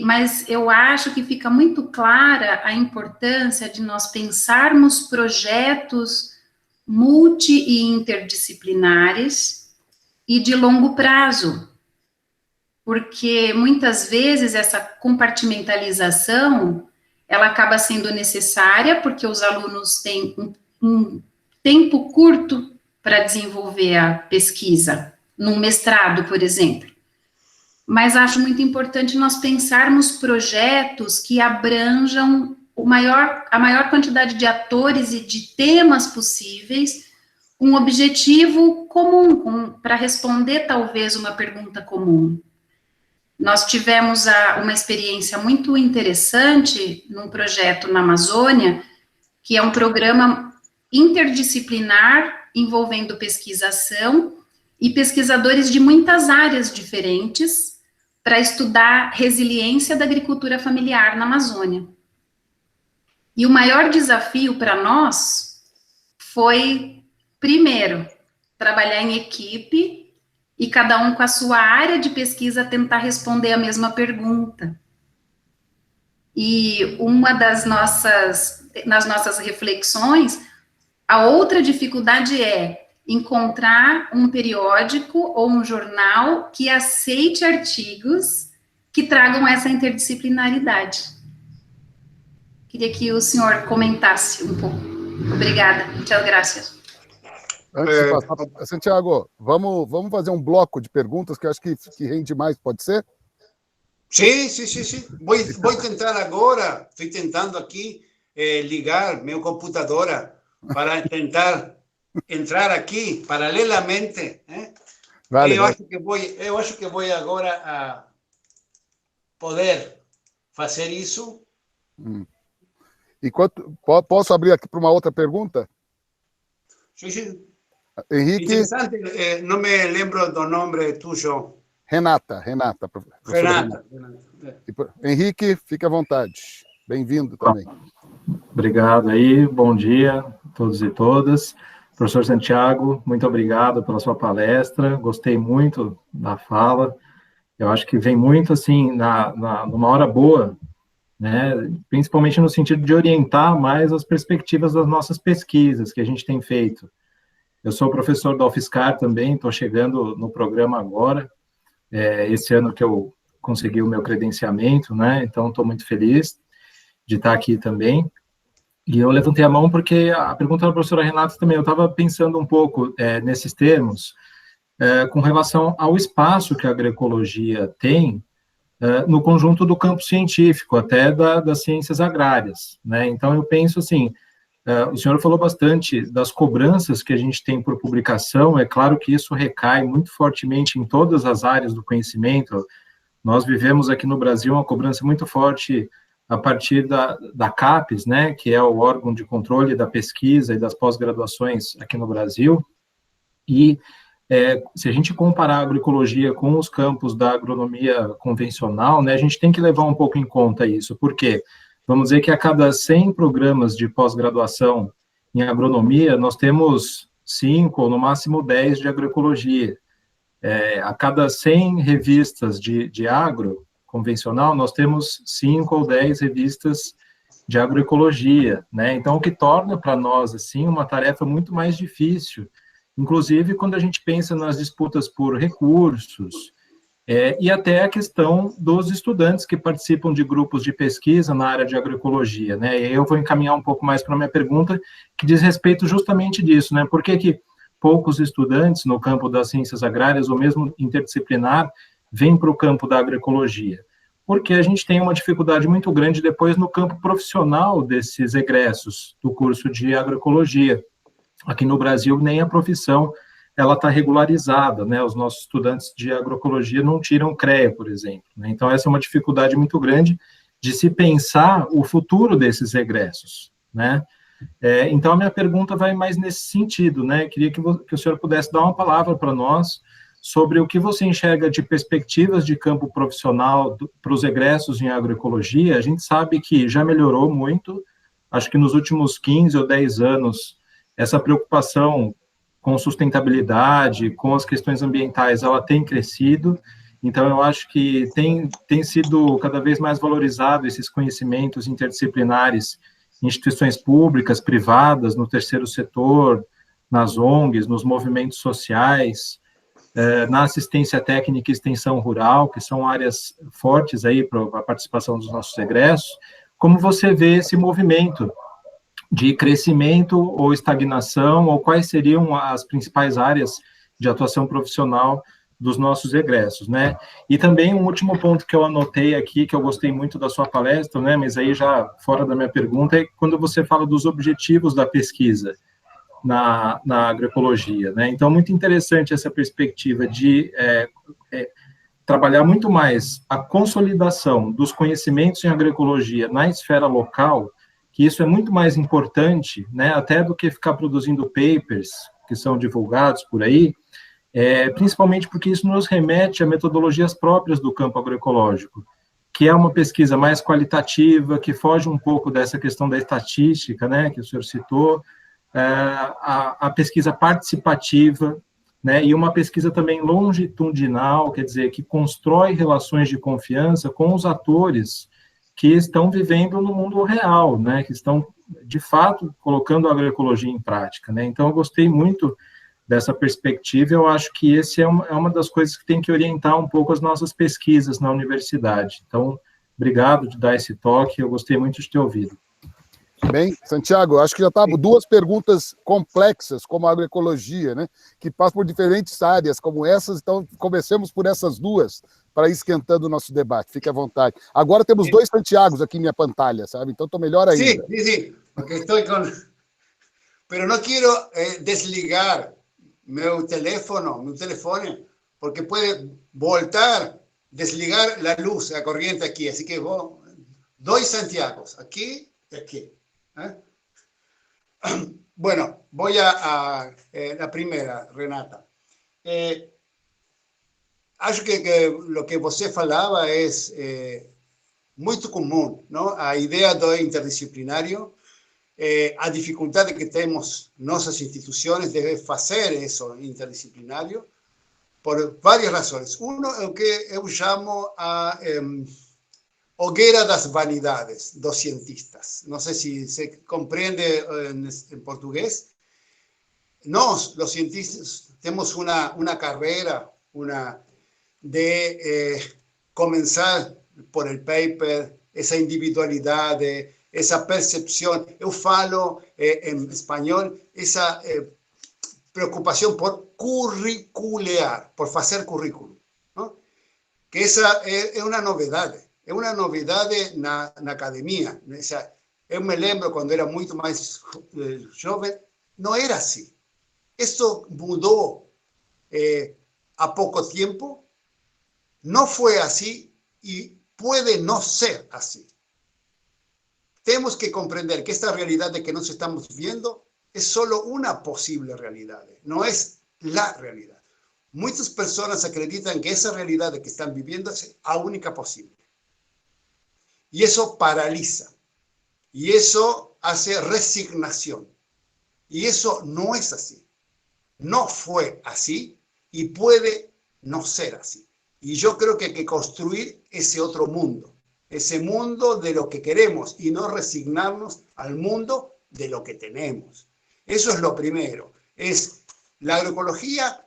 mas eu acho que fica muito clara a importância de nós pensarmos projetos multi- e interdisciplinares e de longo prazo, porque muitas vezes essa compartimentalização, ela acaba sendo necessária, porque os alunos têm um tempo curto para desenvolver a pesquisa, num mestrado, por exemplo. Mas acho muito importante nós pensarmos projetos que abranjam a maior quantidade de atores e de temas possíveis, um objetivo comum, para responder talvez uma pergunta comum. Nós tivemos uma experiência muito interessante num projeto na Amazônia, que é um programa interdisciplinar envolvendo pesquisação e pesquisadores de muitas áreas diferentes para estudar resiliência da agricultura familiar na Amazônia. E o maior desafio para nós foi, primeiro, trabalhar em equipe e cada um com a sua área de pesquisa tentar responder a mesma pergunta. E nas nossas reflexões, a outra dificuldade é encontrar um periódico ou um jornal que aceite artigos que tragam essa interdisciplinaridade. Queria que o senhor comentasse um pouco. Obrigada. Muchas gracias. Antes de passar, Santiago, vamos fazer um bloco de perguntas que eu acho que rende mais, pode ser? Sim. Vou tentar agora, estou tentando aqui ligar meu computador para tentar entrar aqui paralelamente. Vale, eu acho que vou agora a poder fazer isso. Posso abrir aqui para uma outra pergunta? Sim. Henrique. Interessante, não me lembro do nome tuyo. Renata. Renata. Henrique, fique à vontade. Bem-vindo também. Obrigado aí, bom dia a todos e todas. Professor Santiago, muito obrigado pela sua palestra, gostei muito da fala. Eu acho que vem muito, assim, numa hora boa, né, principalmente no sentido de orientar mais as perspectivas das nossas pesquisas que a gente tem feito. Eu sou professor da UFSCar também, estou chegando no programa agora, esse ano que eu consegui o meu credenciamento, né, então estou muito feliz de estar aqui também. E eu levantei a mão porque a pergunta da professora Renata também, eu estava pensando um pouco nesses termos, com relação ao espaço que a agroecologia tem no conjunto do campo científico, até das ciências agrárias, né? Então, eu penso assim, o senhor falou bastante das cobranças que a gente tem por publicação, é claro que isso recai muito fortemente em todas as áreas do conhecimento. Nós vivemos aqui no Brasil uma cobrança muito forte a partir da CAPES, né, que é o órgão de controle da pesquisa e das pós-graduações aqui no Brasil, e se a gente comparar a agroecologia com os campos da agronomia convencional, né, a gente tem que levar um pouco em conta isso, porque vamos dizer que a cada 100 programas de pós-graduação em agronomia, nós temos 5 ou no máximo 10 de agroecologia. A cada 100 revistas de agro convencional, nós temos 5 ou 10 revistas de agroecologia, né? Então, o que torna para nós, assim, uma tarefa muito mais difícil inclusive quando a gente pensa nas disputas por recursos, e até a questão dos estudantes que participam de grupos de pesquisa na área de agroecologia, né? E eu vou encaminhar um pouco mais para a minha pergunta, que diz respeito justamente disso, né? Por que poucos estudantes no campo das ciências agrárias, ou mesmo interdisciplinar, vêm para o campo da agroecologia? Porque a gente tem uma dificuldade muito grande depois no campo profissional desses egressos do curso de agroecologia. Aqui no Brasil, nem a profissão ela está regularizada, né? Os nossos estudantes de agroecologia não tiram CREA, por exemplo, né? Então, essa é uma dificuldade muito grande de se pensar o futuro desses egressos, né? Então, a minha pergunta vai mais nesse sentido, né? Queria que o senhor pudesse dar uma palavra para nós sobre o que você enxerga de perspectivas de campo profissional para os egressos em agroecologia. A gente sabe que já melhorou muito, acho que nos últimos 15 ou 10 anos, essa preocupação com sustentabilidade, com as questões ambientais, ela tem crescido, então eu acho que tem sido cada vez mais valorizado esses conhecimentos interdisciplinares em instituições públicas, privadas, no terceiro setor, nas ONGs, nos movimentos sociais, na assistência técnica e extensão rural, que são áreas fortes aí para a participação dos nossos egressos. Como você vê esse movimento de crescimento ou estagnação, ou quais seriam as principais áreas de atuação profissional dos nossos egressos, né? E também um último ponto que eu anotei aqui, que eu gostei muito da sua palestra, né, mas aí já fora da minha pergunta, é quando você fala dos objetivos da pesquisa na agroecologia, né? Então, muito interessante essa perspectiva de trabalhar muito mais a consolidação dos conhecimentos em agroecologia na esfera local, que isso é muito mais importante, né, até do que ficar produzindo papers que são divulgados por aí, principalmente porque isso nos remete a metodologias próprias do campo agroecológico, que é uma pesquisa mais qualitativa, que foge um pouco dessa questão da estatística, né, que o senhor citou, a pesquisa participativa, né, e uma pesquisa também longitudinal, quer dizer, que constrói relações de confiança com os atores que estão vivendo no mundo real, né, que estão, de fato, colocando a agroecologia em prática, né. Então, eu gostei muito dessa perspectiva. Eu acho que esse é uma das coisas que tem que orientar um pouco as nossas pesquisas na universidade. Então, obrigado de dar esse toque, eu gostei muito de ter ouvido. Bem, Santiago, acho que já estavam duas perguntas complexas, como a agroecologia, né, que passam por diferentes áreas como essas, então comecemos por essas duas, para ir esquentando o nosso debate. Fique à vontade. Agora temos dois Santiagos aqui em minha pantalha, sabe? Então estou melhor ainda. Sí, porque estou com... Pero não quero desligar meu telefone, porque pode voltar, desligar a luz, a corriente aqui. Así que vou... Dois Santiagos, aqui e aqui. Bueno, voy a la primera, Renata. Acho que lo que você falava é muito comum, não? A ideia do interdisciplinário, a dificuldade que temos nossas instituições de fazer isso interdisciplinário, por várias razões. Uno é o que eu chamo a hogueira das vanidades dos cientistas. Não sei se se compreende em português. Nós, los cientistas, temos uma carreira, de comenzar por el paper, esa individualidade, esa percepción. Eu falo en español, esa preocupación por curriculear, por hacer currículo, ¿no? Que esa é uma novidade. É uma novidade na academia. Eu me lembro quando era muito mais jovem, não era assim. Isso mudou há pouco tempo. No fue así y puede no ser así. Tenemos que comprender que esta realidad de que nos estamos viendo es solo una posible realidad, no es la realidad. Muchas personas acreditan que esa realidad que están viviendo es la única posible. Y eso paraliza. Y eso hace resignación. Y eso no es así. No fue así y puede no ser así. Y yo creo que hay que construir ese otro mundo, ese mundo de lo que queremos y no resignarnos al mundo de lo que tenemos. Eso es lo primero, es La agroecología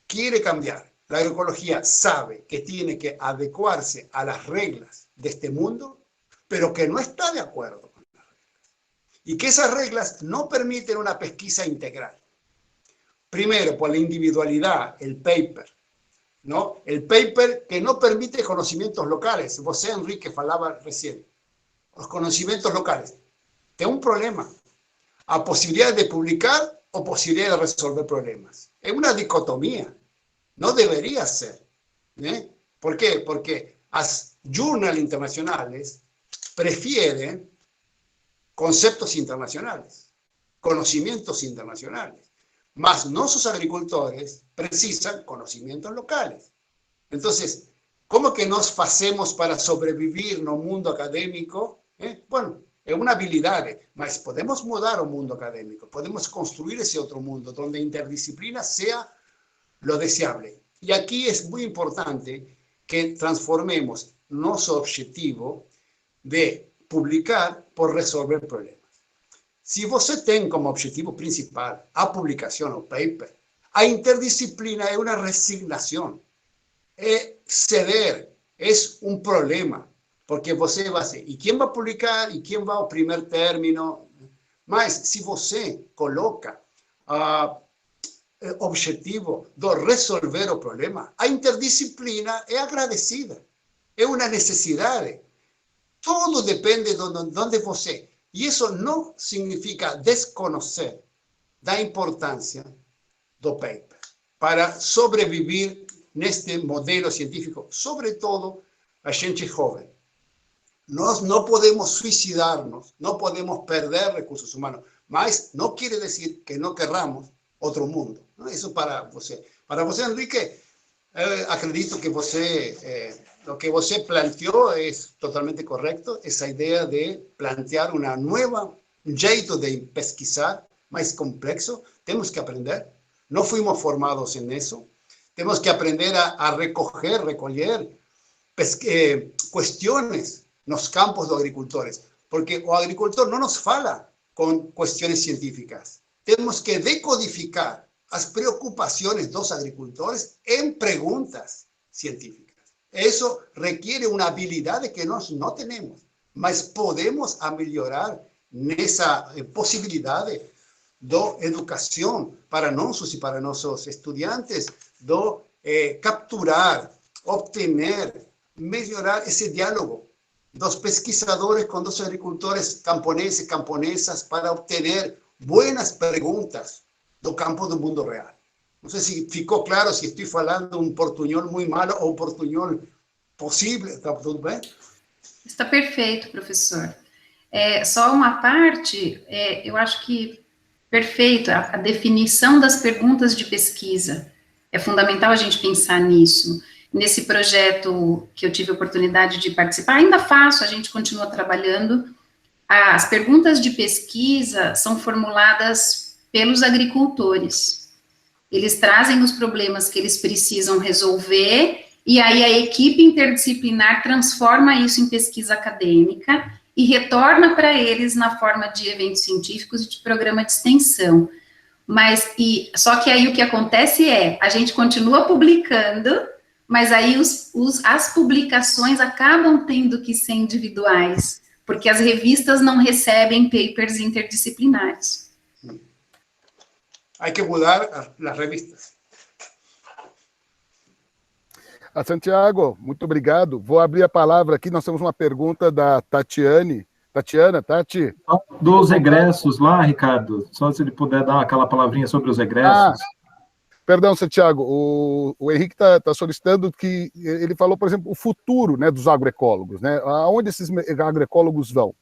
quiere cambiar. La agroecología sabe que tiene que adecuarse a las reglas de este mundo, pero que no está de acuerdo con las reglas. Y que esas reglas no permiten una pesquisa integral. Primero, por la individualidad, el paper, ¿no? El paper que no permite conocimientos locales. Vos, Enrique, falaba recién. Los conocimientos locales. Tengo un problema. A posibilidad de publicar o posibilidad de resolver problemas. Es una dicotomía. No debería ser. ¿Por qué? Porque las journals internacionales prefieren conceptos internacionales, conocimientos internacionales. Más nuestros agricultores precisan conocimientos locales. Entonces, ¿cómo que nos hacemos para sobrevivir no mundo académico? Bueno, es una habilidad, mas podemos mudar un mundo académico, podemos construir ese otro mundo donde interdisciplina sea lo deseable. Y aquí es muy importante que transformemos nuestro objetivo de publicar por resolver problemas. Si você tem como objetivo principal a publicación o paper, a interdisciplina es una resignación, es ceder, es un problema, porque você vai ser, ¿y quién va a publicar? ¿Y quién va al primer término? Mas si você coloca objetivo de resolver o problema, a interdisciplina es agradecida, es una necesidad. Todo depende de donde você. Y eso no significa desconocer la importancia do paper para sobrevivir en este modelo científico, sobre todo a gente joven. Nós no podemos suicidarnos, no podemos perder recursos humanos, mas no quiere decir que no querramos otro mundo. ¿No? Eso para você. Para você, Enrique, acredito que você, lo que você planteó es totalmente correcto, esa idea de plantear una nueva jeito de pesquisar, más complejo. Tenemos que aprender, no fuimos formados en eso, tenemos que aprender a recoger cuestiones en los campos de agricultores, porque el agricultor no nos fala con cuestiones científicas. Tenemos que decodificar las preocupaciones de los agricultores en preguntas científicas. Eso requiere una habilidad que nosotros no tenemos, mas podemos mejorar en esa posibilidad de educación para nosotros y para nuestros estudiantes, de capturar, obtener, mejorar ese diálogo dos pesquisadores con dos agricultores camponeses y camponesas para obtener buenas preguntas do campo do mundo real. No sé si ficou claro, si estoy falando un portuñol muy malo o un portuñol posible. ¿Está tudo bem? Está perfeito, professor. Só uma parte, eu acho que perfeito, a definição das perguntas de pesquisa. É fundamental a gente pensar nisso. Nesse projeto que eu tive a oportunidade de participar, ainda faço, a gente continua trabalhando. As perguntas de pesquisa são formuladas pelos agricultores. Eles trazem os problemas que eles precisam resolver, e aí a equipe interdisciplinar transforma isso em pesquisa acadêmica e retorna para eles na forma de eventos científicos e de programa de extensão. Só que aí o que acontece a gente continua publicando, mas aí as publicações acabam tendo que ser individuais, porque as revistas não recebem papers interdisciplinares. Hay que mudar las revistas. Santiago, muito obrigado. Vou abrir a palavra aqui. Nós temos uma pergunta da Tatiane. Tatiana, Tati? Dos egressos lá, Ricardo, só se ele puder dar aquela palavrinha sobre os egressos. Perdão, Santiago, o Henrique está solicitando que ele falou, por exemplo, o futuro, né, dos agroecólogos, né? Aonde esses agroecólogos vão?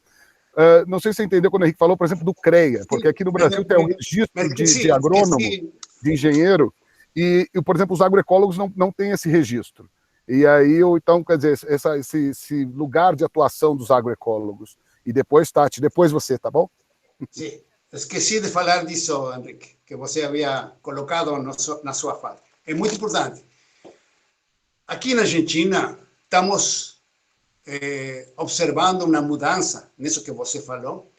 Não sei se você entendeu quando o Henrique falou, por exemplo, do CREA, porque aqui no Brasil tem um registro de agrônomo, de engenheiro, e, por exemplo, os agroecólogos não têm esse registro. E aí, então, quer dizer, esse lugar de atuação dos agroecólogos. E depois, Tati, depois você, tá bom? Sim, esqueci de falar disso, Henrique, que você havia colocado na sua fala. É muito importante. Aqui na Argentina, estamos observando uma mudança nisso que você falou.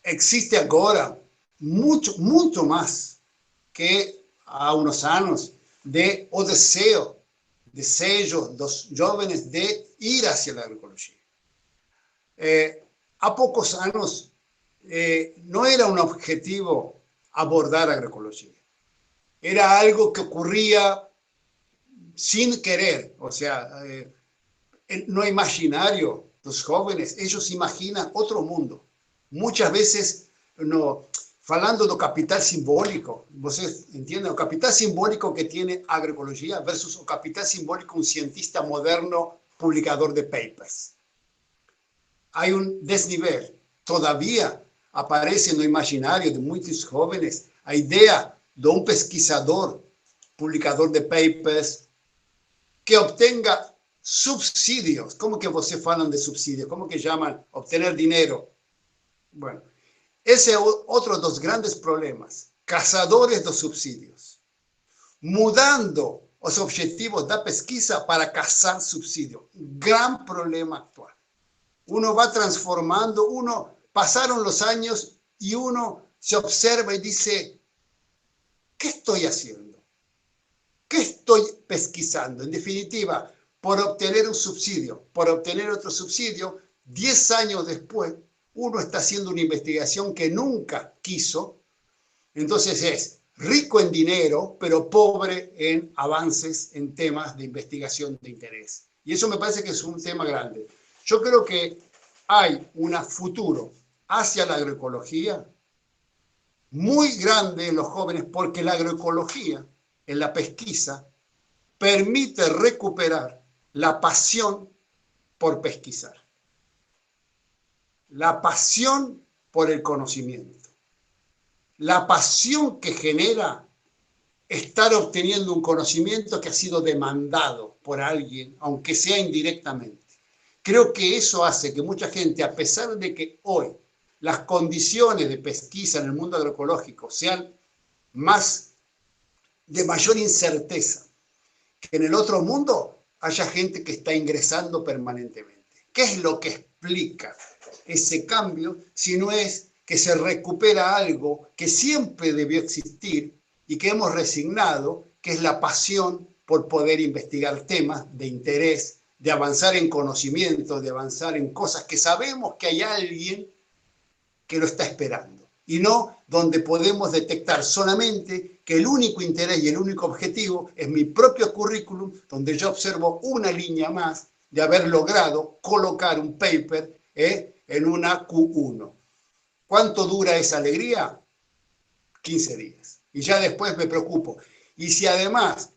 Existe agora muito mais que há uns anos de o desejo dos jovens de ir hacia a agroecologia. Há poucos anos não era um objetivo abordar a agroecologia. Era algo que ocurría sin querer, o sea, no imaginario los jóvenes, ellos imaginan otro mundo. Muchas veces, falando do capital simbólico, vocês entendem? O capital simbólico que tiene agroecologia versus o capital simbólico un cientista moderno publicador de papers. Hay un desnivel. Todavía aparece no imaginario de muchos jóvenes a idea de un pesquisador, publicador de papers, que obtenga subsidios. ¿Cómo que vocês falam de subsidios? ¿Cómo que llaman obtener dinero? Bueno, ese es otro de los grandes problemas. Cazadores de subsidios. Mudando los objetivos de la pesquisa para cazar subsidios. Gran problema actual. Uno va transformando, pasaron los años y uno se observa y dice, ¿qué estoy haciendo? ¿Qué estoy pesquisando? En definitiva, por obtener un subsidio, por obtener otro subsidio, 10 años después, uno está haciendo una investigación que nunca quiso, entonces es rico en dinero, pero pobre en avances en temas de investigación de interés. Y eso me parece que es un tema grande. Yo creo que hay un futuro hacia la agroecología muy grande en los jóvenes, porque la agroecología, en la pesquisa, permite recuperar la pasión por pesquisar. La pasión por el conocimiento. La pasión que genera estar obteniendo un conocimiento que ha sido demandado por alguien, aunque sea indirectamente. Creo que eso hace que mucha gente, a pesar de que hoy las condiciones de pesquisa en el mundo agroecológico sean de mayor incerteza que en el otro mundo, haya gente que está ingresando permanentemente. ¿Qué es lo que explica ese cambio si no es que se recupera algo que siempre debió existir y que hemos resignado, que es la pasión por poder investigar temas de interés, de avanzar en conocimiento, de avanzar en cosas que sabemos que hay alguien que lo está esperando, y no donde podemos detectar solamente que el único interés y el único objetivo es mi propio currículum, donde yo observo una línea más de haber logrado colocar un paper en una Q1. ¿Cuánto dura esa alegría? 15 días. Y ya después me preocupo. Y si además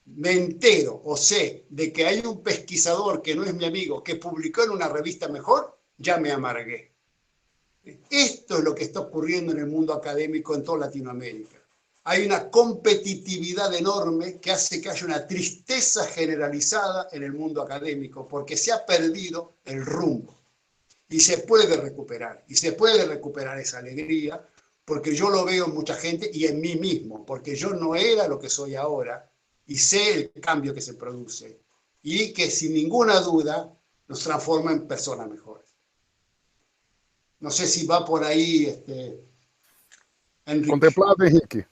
me entero o sé de que hay un pesquisador que no es mi amigo, que publicó en una revista mejor, ya me amargué. Esto es lo que está ocurriendo en el mundo académico en toda Latinoamérica. Hay una competitividad enorme que hace que haya una tristeza generalizada en el mundo académico, porque se ha perdido el rumbo. Y se puede recuperar esa alegría, porque yo lo veo en mucha gente y en mí mismo, porque yo no era lo que soy ahora y sé el cambio que se produce y que sin ninguna duda nos transforma en personas mejores. No sé si va por aí, Henrique. Contemplado, Henrique.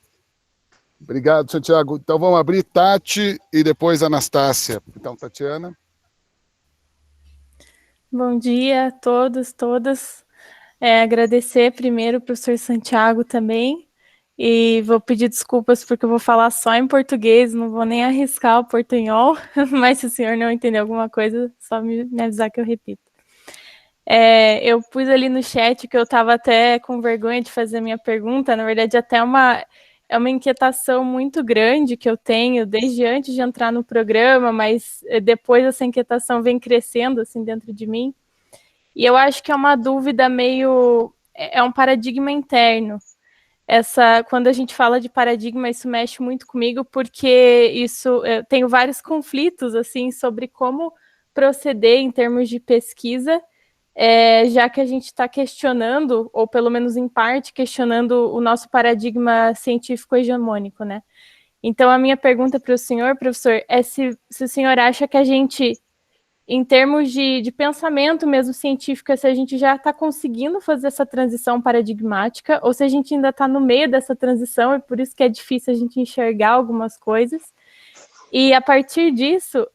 Obrigado, Santiago. Então vamos abrir Tati e depois Anastácia. Então, Tatiana. Bom dia a todos, todas. Agradecer primeiro ao professor Santiago também. E vou pedir desculpas porque eu vou falar só em português, não vou nem arriscar o portunhol, mas se o senhor não entender alguma coisa, só me avisar que eu repito. Eu pus ali no chat que eu estava até com vergonha de fazer a minha pergunta, na verdade até é uma inquietação muito grande que eu tenho desde antes de entrar no programa, mas depois essa inquietação vem crescendo assim dentro de mim, e eu acho que é uma dúvida meio, é um paradigma interno. Quando a gente fala de paradigma, isso mexe muito comigo, porque eu tenho vários conflitos assim, sobre como proceder em termos de pesquisa, já que a gente está questionando, ou pelo menos em parte, questionando o nosso paradigma científico hegemônico, né? Então, a minha pergunta para o senhor, professor, é se o senhor acha que a gente em termos de pensamento mesmo científico, se a gente já está conseguindo fazer essa transição paradigmática, ou se a gente ainda está no meio dessa transição, e por isso que é difícil a gente enxergar algumas coisas. E, a partir disso,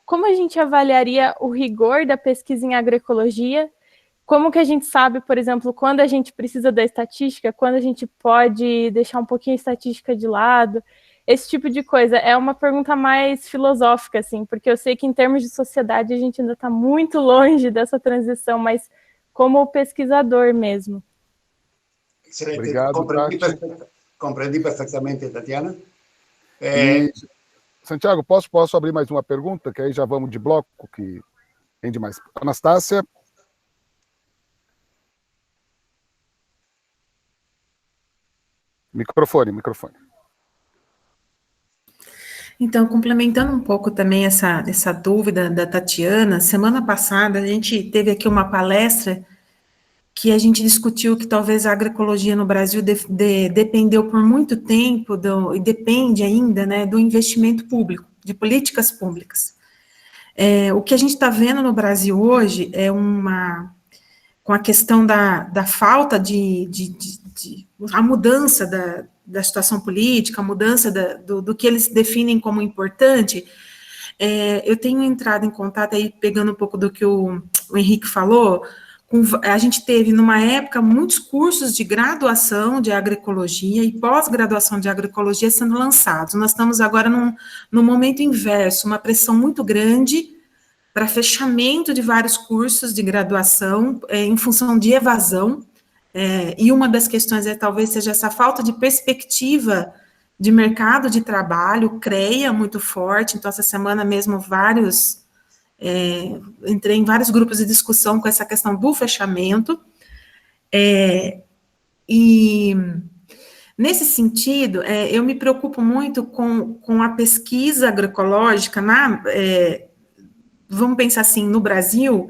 como a gente avaliaria o rigor da pesquisa em agroecologia? Como que a gente sabe, por exemplo, quando a gente precisa da estatística, quando a gente pode deixar um pouquinho a estatística de lado? Esse tipo de coisa é uma pergunta mais filosófica, assim, porque eu sei que em termos de sociedade a gente ainda está muito longe dessa transição, mas como pesquisador mesmo. Excelente. Obrigado, Compreendi perfeitamente, Tatiana. E, Santiago, posso abrir mais uma pergunta, que aí já vamos de bloco, que rende mais. Anastácia. Microfone. Então, complementando um pouco também essa dúvida da Tatiana, semana passada a gente teve aqui uma palestra que a gente discutiu que talvez a agroecologia no Brasil dependeu por muito tempo, e depende ainda, né, do investimento público, de políticas públicas. O que a gente está vendo no Brasil hoje é com a questão da falta a mudança da situação política, a mudança do que eles definem como importante. Eu tenho entrado em contato, aí pegando um pouco do que o Henrique falou, a gente teve, numa época, muitos cursos de graduação de agroecologia e pós-graduação de agroecologia sendo lançados. Nós estamos agora num momento inverso, uma pressão muito grande para fechamento de vários cursos de graduação em função de evasão, e uma das questões talvez seja essa falta de perspectiva de mercado de trabalho, CREA muito forte. Então, essa semana mesmo, entrei em vários grupos de discussão com essa questão do fechamento, e nesse sentido, eu me preocupo muito com a pesquisa agroecológica, vamos pensar assim, no Brasil,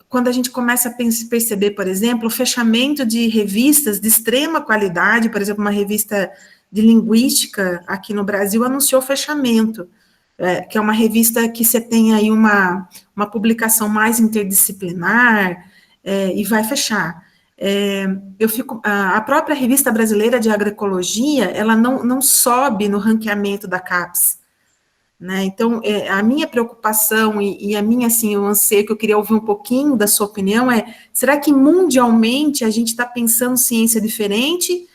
quando a gente começa a perceber, por exemplo, o fechamento de revistas de extrema qualidade, por exemplo, uma revista de linguística aqui no Brasil anunciou fechamento, que é uma revista que você tem aí uma publicação mais interdisciplinar, e vai fechar. A própria Revista Brasileira de Agroecologia, ela não sobe no ranqueamento da CAPES, né? Então, a minha preocupação e a minha, assim, o anseio que eu queria ouvir um pouquinho da sua opinião será que mundialmente a gente está pensando ciência diferente,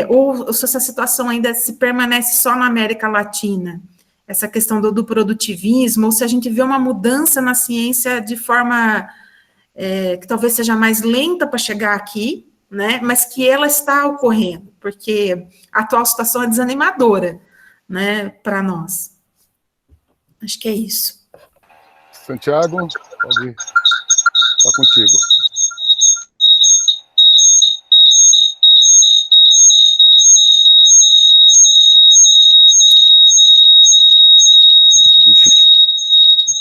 ou se essa situação ainda se permanece só na América Latina, essa questão do produtivismo, ou se a gente vê uma mudança na ciência de forma que talvez seja mais lenta para chegar aqui, né, mas que ela está ocorrendo, porque a atual situação é desanimadora, né, para nós. Acho que é isso. Santiago, pode ir. Está contigo.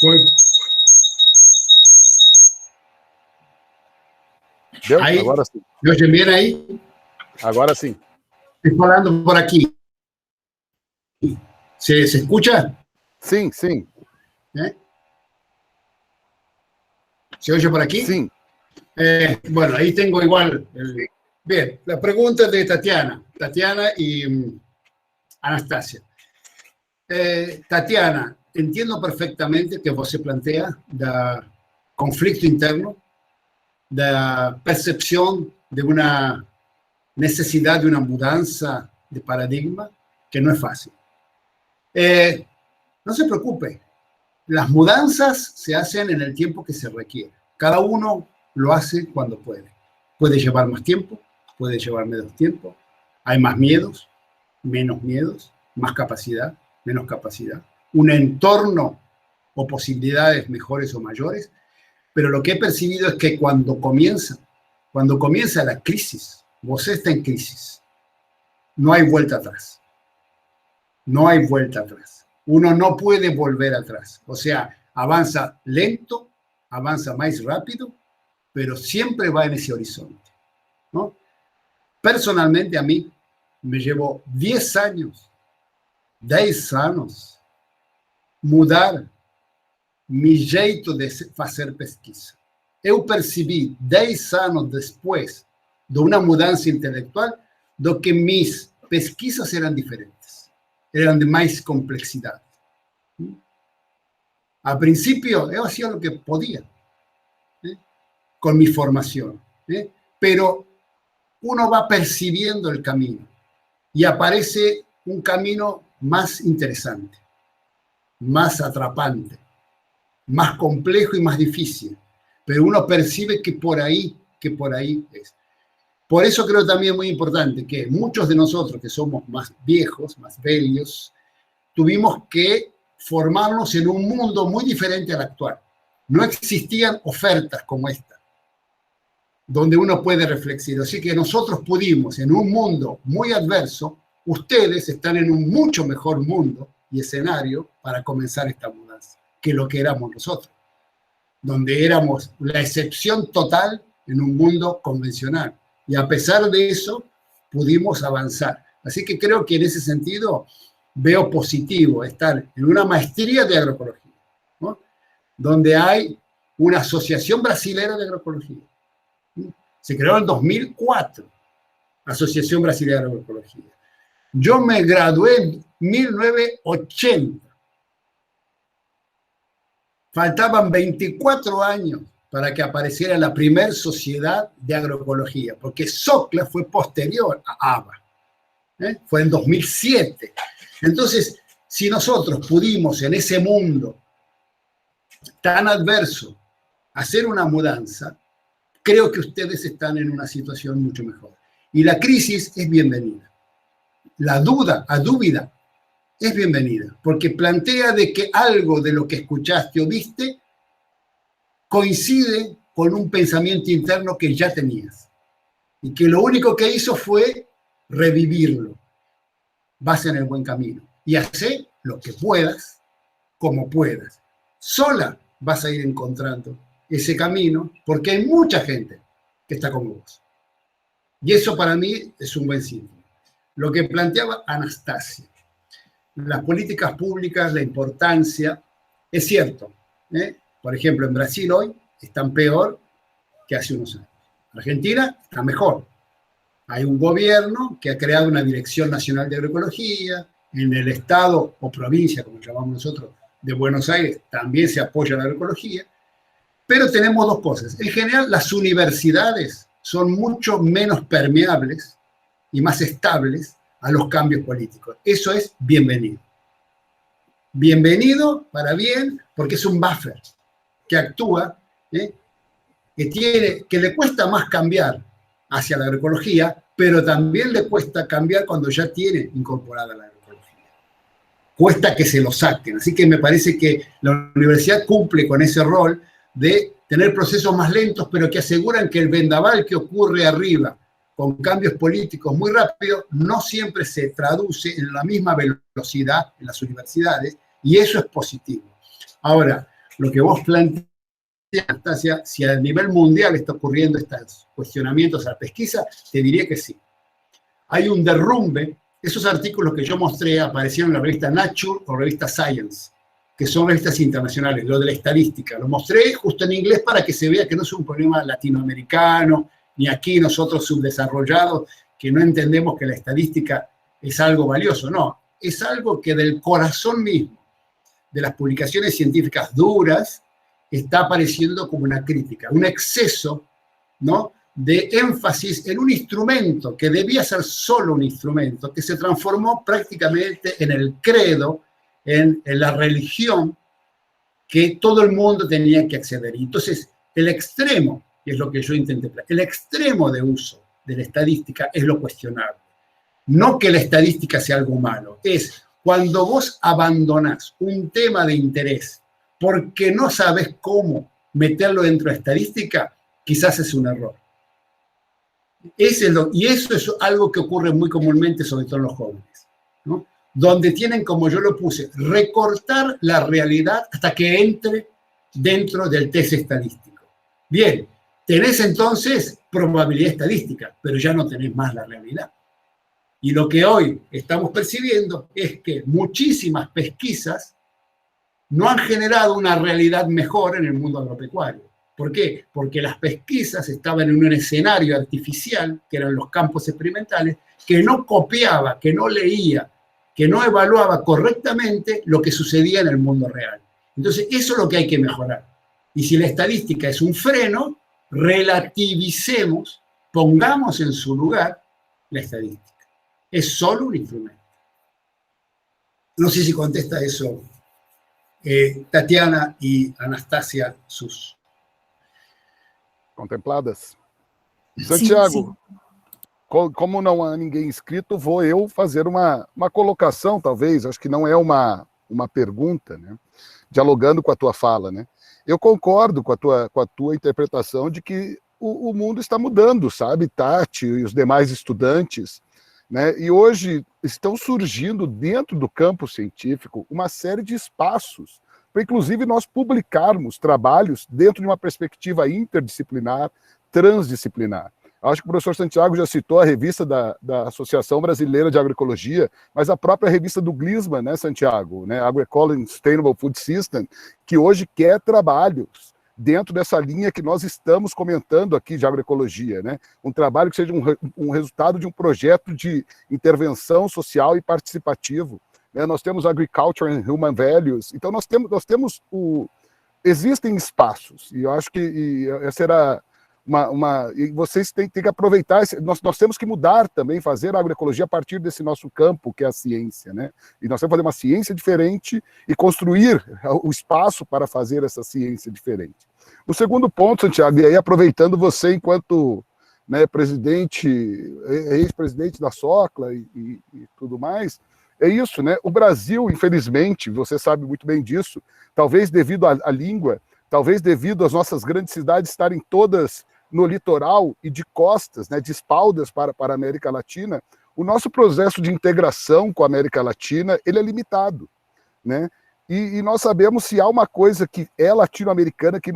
Foi. Deu? Aí, agora sim. ¿me oyen bien ahí? Agora sim. Estoy hablando por aquí. ¿Se escucha? Sim. ¿Se oye por aquí? Sim. Bueno, ahí tengo igual. Bien, la pregunta de Tatiana y Anastasia. Tatiana, entiendo perfectamente que você plantea de conflicto interno, de percepción de una necesidad de una mudanza de paradigma que no es fácil. No se preocupe, las mudanzas se hacen en el tiempo que se requiere. Cada uno lo hace cuando puede. Puede llevar más tiempo, puede llevar menos tiempo. Hay más miedos, menos miedos, más capacidad, menos capacidad. Un entorno o posibilidades mejores o mayores. Pero lo que he percibido es que cuando comienza la crisis, vos está en crisis, no hay vuelta atrás. No hay vuelta atrás. Uno no puede volver atrás. O sea, avanza lento, avanza más rápido, pero siempre va en ese horizonte, ¿no? Personalmente a mí me llevó 10 años mudar mi jeito de fazer pesquisa. Eu percebi 10 anos depois de uma mudança intelectual do que mis pesquisas eram diferentes, eram de mais complexidade. A princípio, eu hacía lo que podía, con mi formación, pero uno va percibiendo el camino y aparece un camino más interesante, más atrapante, más complejo y más difícil, pero uno percibe que por ahí es. Por eso creo también muy importante que muchos de nosotros que somos más viejos, más bellos, tuvimos que formarnos en un mundo muy diferente al actual. No existían ofertas como esta, donde uno puede reflexionar. Así que nosotros pudimos, en un mundo muy adverso, ustedes están en un mucho mejor mundo y escenario para comenzar esta mudanza que lo que éramos nosotros, donde éramos la excepción total en un mundo convencional. Y a pesar de eso, pudimos avanzar. Así que creo que en ese sentido veo positivo estar en una maestría de agroecología, ¿no? Donde hay una asociación brasilera de agroecología. Se creó en 2004, Asociación Brasilera de Agroecología. Yo me gradué en 1980. Faltaban 24 años para que apareciera la primera sociedad de agroecología, porque SOCLA fue posterior a ABA. Fue en 2007. Entonces, si nosotros pudimos en ese mundo tan adverso hacer una mudanza, creo que ustedes están en una situación mucho mejor. Y la crisis es bienvenida. La duda, a dúvida, es bienvenida, porque plantea de que algo de lo que escuchaste o viste coincide con un pensamiento interno que ya tenías. Y que lo único que hizo fue revivirlo. Vas en el buen camino. Y hacé lo que puedas, como puedas. Sola vas a ir encontrando ese camino, porque hay mucha gente que está como vos. Y eso para mí es un buen síntoma. Lo que planteaba Anastasia, las políticas públicas, la importancia, es cierto. Por ejemplo, en Brasil hoy están peor que hace unos años. Argentina está mejor. Hay un gobierno que ha creado una Dirección Nacional de Agroecología, en el estado o provincia, como llamamos nosotros, de Buenos Aires, también se apoya la agroecología. Pero tenemos dos cosas. En general, las universidades son mucho menos permeables y más estables a los cambios políticos. Eso es bienvenido. Bienvenido para bien, porque es un buffer que actúa, que le cuesta más cambiar hacia la agroecología, pero también le cuesta cambiar cuando ya tiene incorporada la agroecología. Cuesta que se lo saquen. Así que me parece que la universidad cumple con ese rol de tener procesos más lentos, pero que aseguran que el vendaval que ocurre arriba, con cambios políticos muy rápidos, no siempre se traduce en la misma velocidad en las universidades, y eso es positivo. Ahora, lo que vos planteas, Anastasia, si a nivel mundial está ocurriendo estos cuestionamientos a la pesquisa, te diría que sí. Hay un derrumbe. Esos artículos que yo mostré aparecieron en la revista Nature o revista Science, que son revistas internacionales, lo de la estadística. Lo mostré justo en inglés para que se vea que no es un problema latinoamericano, ni aquí nosotros subdesarrollados, que no entendemos que la estadística es algo valioso. No, es algo que del corazón mismo de las publicaciones científicas duras está apareciendo como una crítica, un exceso, ¿no?, de énfasis en un instrumento que debía ser solo un instrumento, que se transformó prácticamente en el credo, en la religión que todo el mundo tenía que acceder. Y entonces, el extremo, que es lo que yo intenté, el extremo de uso de la estadística es lo cuestionable. No que la estadística sea algo malo, es cuando vos abandonás un tema de interés porque no sabes cómo meterlo dentro de estadística, quizás es un error. Y eso es algo que ocurre muy comúnmente, sobre todo en los jóvenes, ¿no? Donde tienen, como yo lo puse, recortar la realidad hasta que entre dentro del test estadístico. Bien, tenés entonces probabilidad estadística, pero ya no tenés más la realidad. Y lo que hoy estamos percibiendo es que muchísimas pesquisas no han generado una realidad mejor en el mundo agropecuario. ¿Por qué? Porque las pesquisas estaban en un escenario artificial, que eran los campos experimentales, que no copiaba, que no leía, que no evaluaba correctamente lo que sucedía en el mundo real. Entonces, eso es lo que hay que mejorar. Y si la estadística es un freno, relativicemos, pongamos en su lugar la estadística. Es solo un instrumento. No sé si contesta eso Tatiana y Anastasia Sus. Contempladas. Santiago, sim. como não há ninguém inscrito, vou eu fazer uma colocação, talvez, acho que não é uma pergunta, né? Dialogando com a tua fala, né? Eu concordo com a tua interpretação de que o mundo está mudando, sabe? Tati e os demais estudantes, né? E hoje estão surgindo dentro do campo científico uma série de espaços para, inclusive, nós publicarmos trabalhos dentro de uma perspectiva interdisciplinar, transdisciplinar. Acho que o professor Santiago já citou a revista da Associação Brasileira de Agroecologia, mas a própria revista do Glisman, né, Santiago, né, Agroecology and Sustainable Food System, que hoje quer trabalhos dentro dessa linha que nós estamos comentando aqui de agroecologia, né? Um trabalho que seja um resultado de um projeto de intervenção social e participativo. Né? Nós temos Agriculture and Human Values, então nós temos existem espaços, e eu acho que essa era e vocês têm que aproveitar, nós temos que mudar também, fazer a agroecologia a partir desse nosso campo, que é a ciência, né? E nós temos que fazer uma ciência diferente e construir o espaço para fazer essa ciência diferente. O segundo ponto, Santiago, e aí aproveitando você enquanto, né, presidente, ex-presidente da SOCLA e tudo mais, é isso, né? O Brasil, infelizmente, você sabe muito bem disso, talvez devido à língua, talvez devido às nossas grandes cidades estarem todas no litoral e de costas, né, de espaldas para a América Latina, o nosso processo de integração com a América Latina, ele é limitado, né? E nós sabemos se há uma coisa que é latino-americana que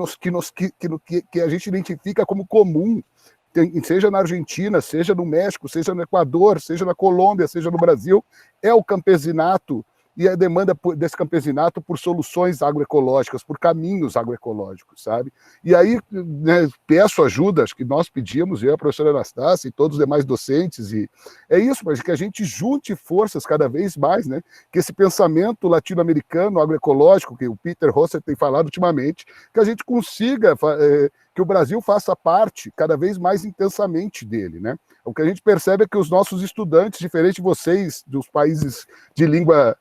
a gente identifica como comum, seja na Argentina, seja no México, seja no Equador, seja na Colômbia, seja no Brasil, é o campesinato e a demanda desse campesinato por soluções agroecológicas, por caminhos agroecológicos, sabe? E aí, né, peço ajuda, acho que nós pedimos, eu, a professora Anastácia e todos os demais docentes, e é isso, mas que a gente junte forças cada vez mais, né? Que esse pensamento latino-americano agroecológico, que o Peter Hosser tem falado ultimamente, que a gente consiga, que o Brasil faça parte cada vez mais intensamente dele, né? O que a gente percebe é que os nossos estudantes, diferente de vocês, dos países de língua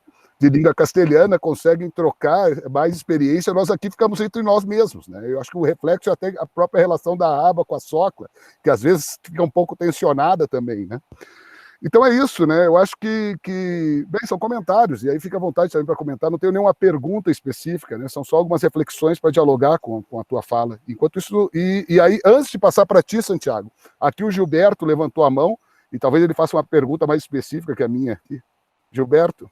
castelhana, conseguem trocar mais experiência, nós aqui ficamos entre nós mesmos, né? Eu acho que o reflexo é até a própria relação da ABA com a SOCLA, que às vezes fica um pouco tensionada também, né? Então é isso, né? Eu acho que bem, são comentários, e aí fica à vontade também para comentar, não tenho nenhuma pergunta específica, né? São só algumas reflexões para dialogar com a tua fala. Enquanto isso, e aí, antes de passar para ti, Santiago, aqui o Gilberto levantou a mão, e talvez ele faça uma pergunta mais específica que a minha aqui. Gilberto?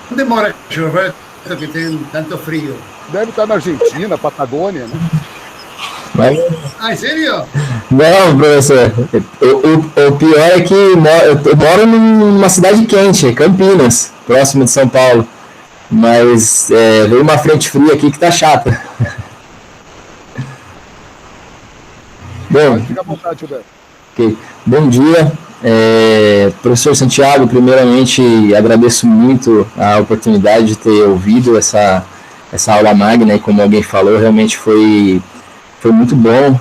Onde mora Gilberto, que tem tanto frio? Deve estar na Argentina, Patagônia, né? Mas... Ah, em sério? Não, professor. O pior é que eu moro numa cidade quente, Campinas, próximo de São Paulo. Mas veio uma frente fria aqui que tá chata. Bom, fica à vontade, Gilberto. Okay. Bom dia. Professor Santiago, primeiramente agradeço muito a oportunidade de ter ouvido essa aula magna, e como alguém falou, realmente foi muito bom.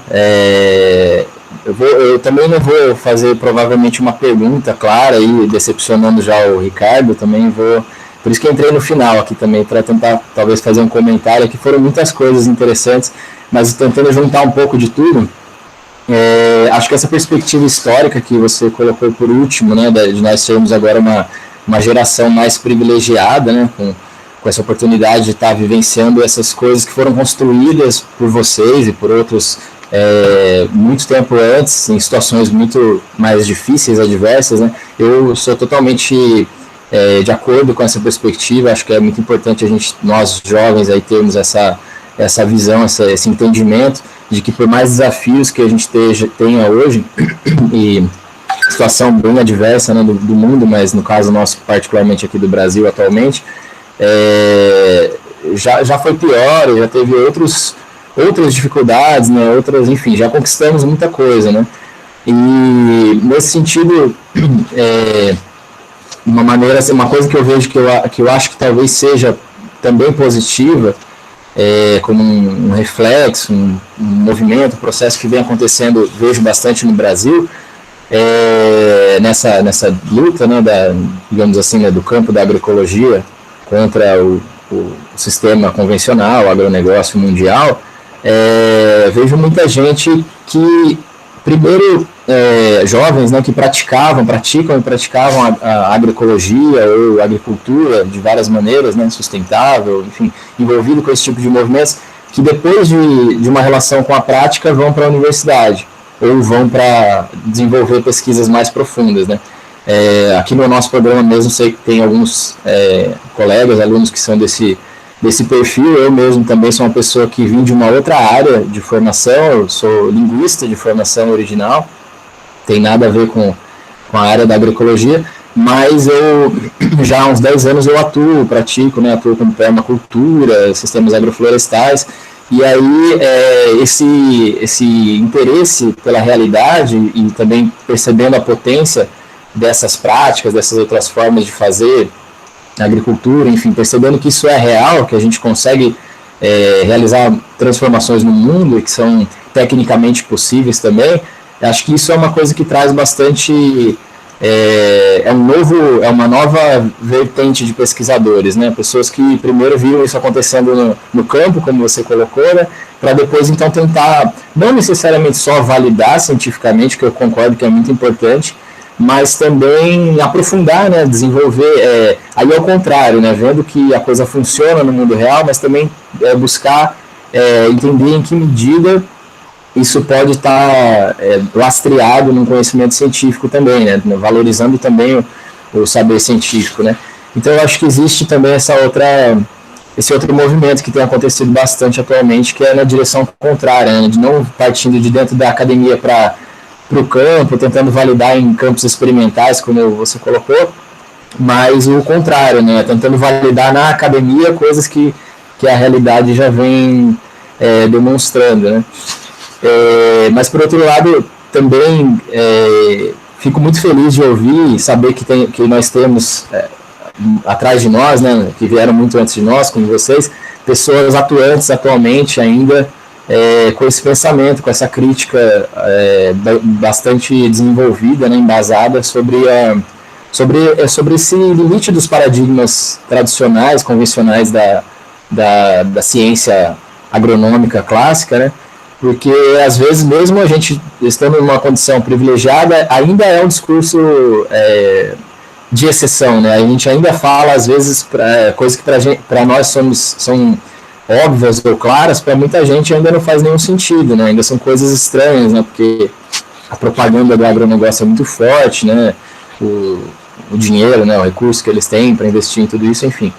Eu também não vou fazer provavelmente uma pergunta clara, e decepcionando já o Ricardo, também vou, por isso que entrei no final aqui também, para tentar talvez fazer um comentário, que foram muitas coisas interessantes, mas tentando juntar um pouco de tudo. Acho que essa perspectiva histórica que você colocou por último, né, de nós sermos agora uma geração mais privilegiada, né, com essa oportunidade de estar vivenciando essas coisas que foram construídas por vocês e por outros muito tempo antes, em situações muito mais difíceis, adversas, né. Eu sou totalmente de acordo com essa perspectiva. Acho que é muito importante nós jovens aí termos essa visão, esse entendimento de que por mais desafios que a gente tenha hoje, e situação bem adversa, né, do mundo, mas no caso nosso particularmente aqui do Brasil atualmente, já foi pior, já teve outras dificuldades, né? Enfim, já conquistamos muita coisa, né? E nesse sentido, uma coisa que eu vejo que eu acho que talvez seja também positiva, como um reflexo, um movimento, um processo que vem acontecendo, vejo bastante no Brasil, nessa luta, né, digamos assim, né, do campo da agroecologia contra o sistema convencional, o agronegócio mundial. Vejo muita gente que, primeiro, jovens, né, que praticam a agroecologia ou agricultura de várias maneiras, né, sustentável, enfim, envolvido com esse tipo de movimentos, que depois de uma relação com a prática vão para a universidade ou vão para desenvolver pesquisas mais profundas, né. Aqui no nosso programa mesmo, sei que tem alguns colegas, alunos que são desse perfil. Eu mesmo também sou uma pessoa que vim de uma outra área de formação, eu sou linguista de formação original, tem nada a ver com a área da agroecologia, mas eu já há uns 10 anos eu pratico, né, atuo com permacultura, sistemas agroflorestais, e aí esse interesse pela realidade e também percebendo a potência dessas práticas, dessas outras formas de fazer agricultura, enfim, percebendo que isso é real, que a gente consegue realizar transformações no mundo e que são tecnicamente possíveis também. Acho que isso é uma coisa que traz bastante, uma nova vertente de pesquisadores, né? Pessoas que primeiro viram isso acontecendo no campo, como você colocou, né? Para depois então tentar, não necessariamente só validar cientificamente, que eu concordo que é muito importante, mas também aprofundar, né, desenvolver, aí ao contrário, né, vendo que a coisa funciona no mundo real, mas também buscar entender em que medida isso pode estar lastreado num conhecimento científico também, né, valorizando também o saber científico, né. Então eu acho que existe também esse outro movimento que tem acontecido bastante atualmente, que é na direção contrária, né, de não partindo de dentro da academia para o campo, tentando validar em campos experimentais, como você colocou, mas o contrário, né, tentando validar na academia coisas que a realidade já vem demonstrando, né. Mas, por outro lado, também fico muito feliz de ouvir e saber que nós temos atrás de nós, né, que vieram muito antes de nós, como vocês, pessoas atuantes atualmente ainda com esse pensamento, com essa crítica bastante desenvolvida, né, embasada sobre esse limite dos paradigmas tradicionais, convencionais da ciência agronômica clássica, né, porque às vezes mesmo a gente estando numa condição privilegiada, ainda é um discurso de exceção, né, a gente ainda fala às vezes coisas que para nós são óbvias ou claras, para muita gente ainda não faz nenhum sentido, né? Ainda são coisas estranhas, né? Porque a propaganda do agronegócio é muito forte, né? O dinheiro, né? O recurso que eles têm para investir em tudo isso, enfim.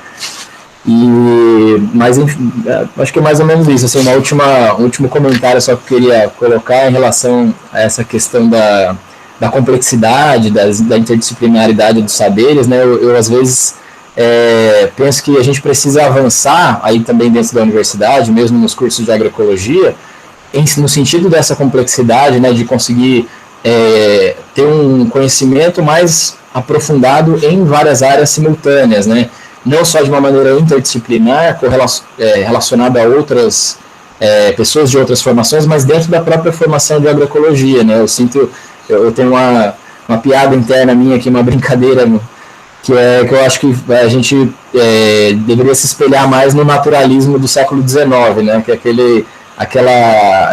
Mas enfim, acho que é mais ou menos isso. Assim, um último comentário só que eu queria colocar em relação a essa questão da complexidade, da interdisciplinaridade dos saberes, né? Eu às vezes penso que a gente precisa avançar aí também dentro da universidade, mesmo nos cursos de agroecologia, no sentido dessa complexidade, né, de conseguir ter um conhecimento mais aprofundado em várias áreas simultâneas, né, não só de uma maneira interdisciplinar, relacionada a outras pessoas de outras formações, mas dentro da própria formação de agroecologia, né. Eu tenho uma piada interna minha aqui, uma brincadeira que eu acho que a gente deveria se espelhar mais no naturalismo do século XIX, né, que é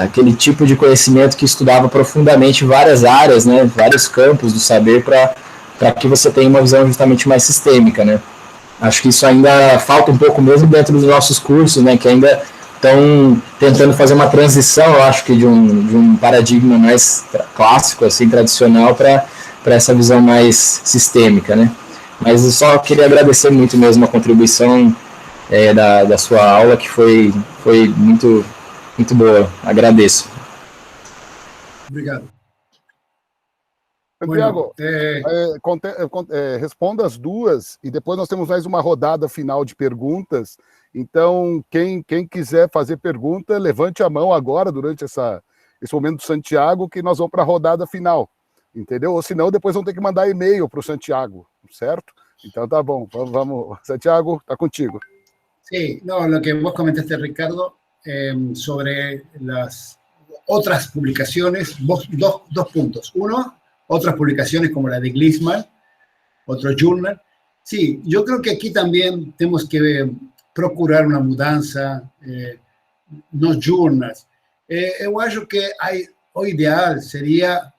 aquele tipo de conhecimento que estudava profundamente várias áreas, né, vários campos do saber para que você tenha uma visão justamente mais sistêmica, né. Acho que isso ainda falta um pouco mesmo dentro dos nossos cursos, né, que ainda estão tentando fazer uma transição, eu acho que de um paradigma mais clássico, assim, tradicional, para essa visão mais sistêmica, né. Mas eu só queria agradecer muito mesmo a contribuição da sua aula, que foi muito, muito boa. Agradeço. Obrigado. Santiago, responda as duas e depois nós temos mais uma rodada final de perguntas. Então, quem quiser fazer pergunta, levante a mão agora, durante esse momento do Santiago, que nós vamos para a rodada final, entendeu? Ou senão, depois vão ter que mandar e-mail para o Santiago, certo? Então, tá bom, vamos. Santiago, está contigo. Sí, no, lo que vos comentaste, Ricardo, sobre las otras publicaciones, dos puntos. Uno, otras publicaciones como la de Glisman, otro journal. Sí, yo creo que aquí también tenemos que procurar una mudança nos journals. Eu acho que o ideal seria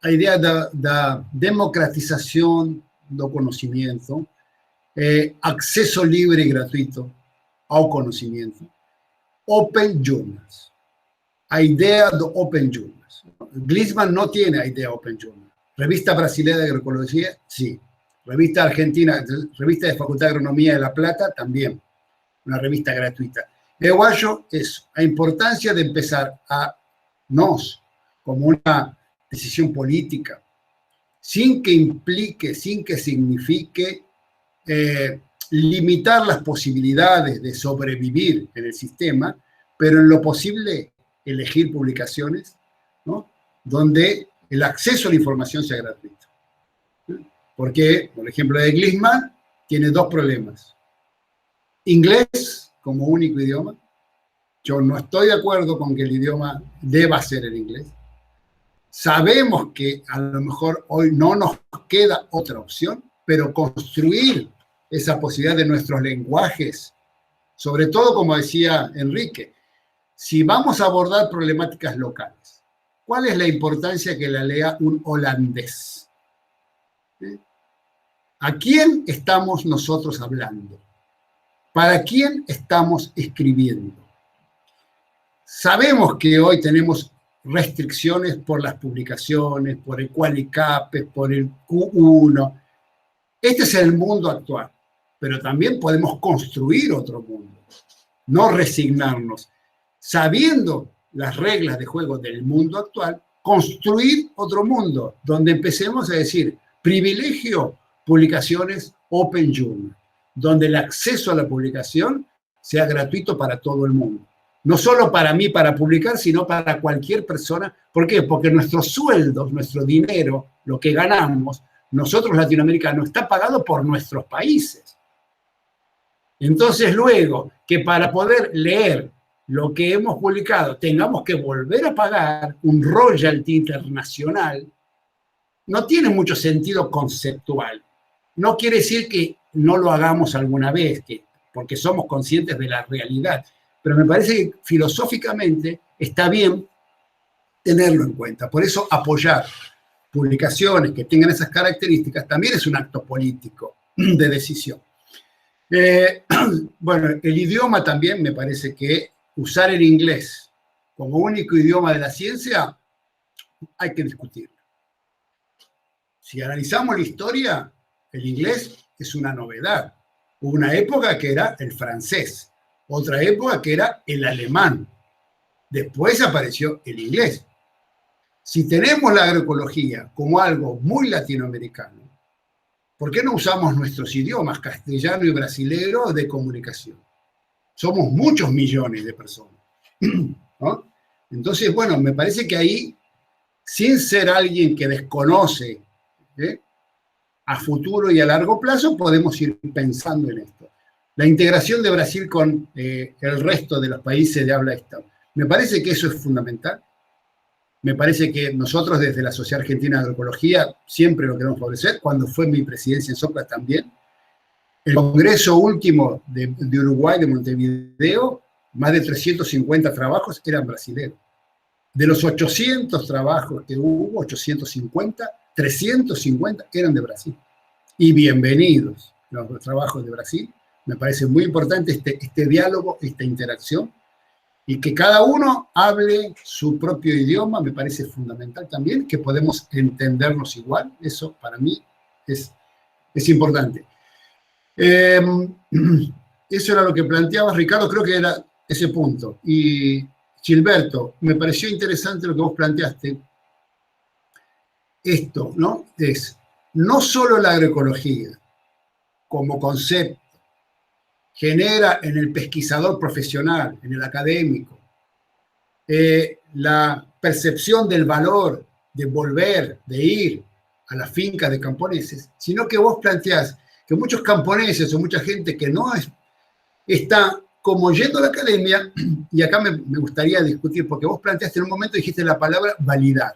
a ideia da democratização do conhecimento, acesso livre e gratuito ao conhecimento, open journals. A ideia do open journals. Glisman no tiene a idea Open Journal. Revista Brasileña de Agroecología, sí. Revista Argentina, Revista de Facultad de Agronomía de La Plata, también. Una revista gratuita. Eu acho eso, a importancia de empezar a nos, como una decisión política, sin que implique, sin que signifique limitar las posibilidades de sobrevivir en el sistema, pero en lo posible elegir publicaciones, ¿no?, donde el acceso a la información sea gratuito. Porque, por ejemplo, de Glisman tiene dos problemas. Inglés como único idioma. Yo no estoy de acuerdo con que el idioma deba ser el inglés. Sabemos que a lo mejor hoy no nos queda otra opción, pero construir esa posibilidad de nuestros lenguajes, sobre todo, como decía Enrique, si vamos a abordar problemáticas locales, ¿cuál es la importancia que la lea un holandés? ¿A quién estamos nosotros hablando? ¿Para quién estamos escribiendo? Sabemos que hoy tenemos restricciones por las publicaciones, por el Qualicape, por el Q1. Este es el mundo actual, pero también podemos construir otro mundo, no resignarnos, sabiendo las reglas de juego del mundo actual, construir otro mundo, donde empecemos a decir, privilegio publicaciones open journal, donde el acceso a la publicación sea gratuito para todo el mundo. No solo para mí, para publicar, sino para cualquier persona. ¿Por qué? Porque nuestros sueldos, nuestro dinero, lo que ganamos, nosotros latinoamericanos, está pagado por nuestros países. Entonces, luego, que para poder leer lo que hemos publicado tengamos que volver a pagar un royalty internacional, no tiene mucho sentido conceptual. No quiere decir que no lo hagamos alguna vez, porque somos conscientes de la realidad, pero me parece que filosóficamente está bien tenerlo en cuenta. Por eso apoyar publicaciones que tengan esas características también es un acto político de decisión. Bueno, el idioma también me parece que usar el inglés como único idioma de la ciencia hay que discutirlo. Si analizamos la historia, el inglés es una novedad. Hubo una época que era el francés, otra época que era el alemán. Después apareció el inglés. Si tenemos la agroecología como algo muy latinoamericano, ¿por qué no usamos nuestros idiomas castellano y brasilero de comunicación? Somos muchos millones de personas, ¿no? Entonces, bueno, me parece que ahí, sin ser alguien que desconoce a futuro y a largo plazo, podemos ir pensando en esto. La integración de Brasil con el resto de los países de habla hispana. Me parece que eso es fundamental. Me parece que nosotros desde la Sociedad Argentina de Agroecología siempre lo queremos favorecer. Cuando fue mi presidencia en Sopra también. El congreso último de Uruguay, de Montevideo, más de 350 trabajos eran brasileños. De los 800 trabajos que hubo, 850, 350 eran de Brasil. Y bienvenidos los trabajos de Brasil. Me parece muy importante este diálogo, esta interacción, y que cada uno hable su propio idioma, me parece fundamental también, que podemos entendernos igual. Eso para mí es importante. Eso era lo que planteabas, Ricardo, creo que era ese punto. Y Gilberto, me pareció interesante lo que vos planteaste, esto, ¿no? Es no solo la agroecología como concepto genera en el pesquisador profesional, en el académico, la percepción del valor de volver, de ir a la finca de camponeses, sino que vos planteás que muchos camponeses o mucha gente que no está como yendo a la academia, y acá me gustaría discutir, porque vos planteaste en un momento, dijiste la palabra validar.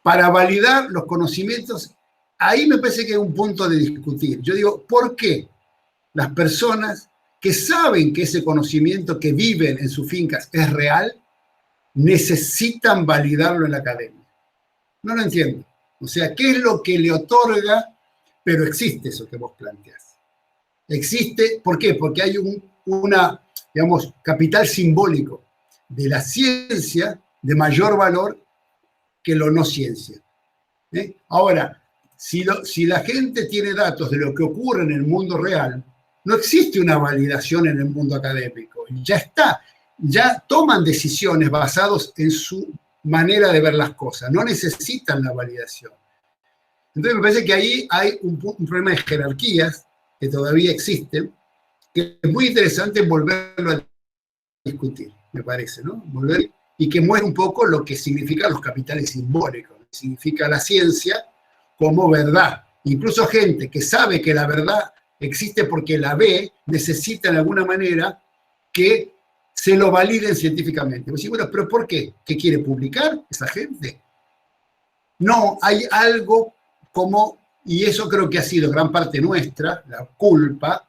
Para validar los conocimientos, ahí me parece que hay un punto de discutir. Yo digo, ¿por qué las personas que saben que ese conocimiento que viven en sus fincas es real, necesitan validarlo en la academia? No lo entiendo. O sea, ¿qué es lo que le otorga? Pero existe eso que vos planteás. Existe, ¿por qué? Porque hay una, digamos, capital simbólico de la ciencia de mayor valor que lo no ciencia. Ahora, si la gente tiene datos de lo que ocurre en el mundo real, no existe una validación en el mundo académico. Ya está, ya toman decisiones basadas en su manera de ver las cosas, no necesitan la validación. Entonces me parece que ahí hay un problema de jerarquías que todavía existen, que es muy interesante volverlo a discutir, me parece, ¿no? Y que muestra un poco lo que significan los capitales simbólicos, lo que significa la ciencia como verdad. Incluso gente que sabe que la verdad existe porque la ve, necesita de alguna manera que se lo validen científicamente. Bueno, pero ¿por qué? ¿Qué quiere publicar esa gente? No, hay algo como, y eso creo que ha sido gran parte nuestra, la culpa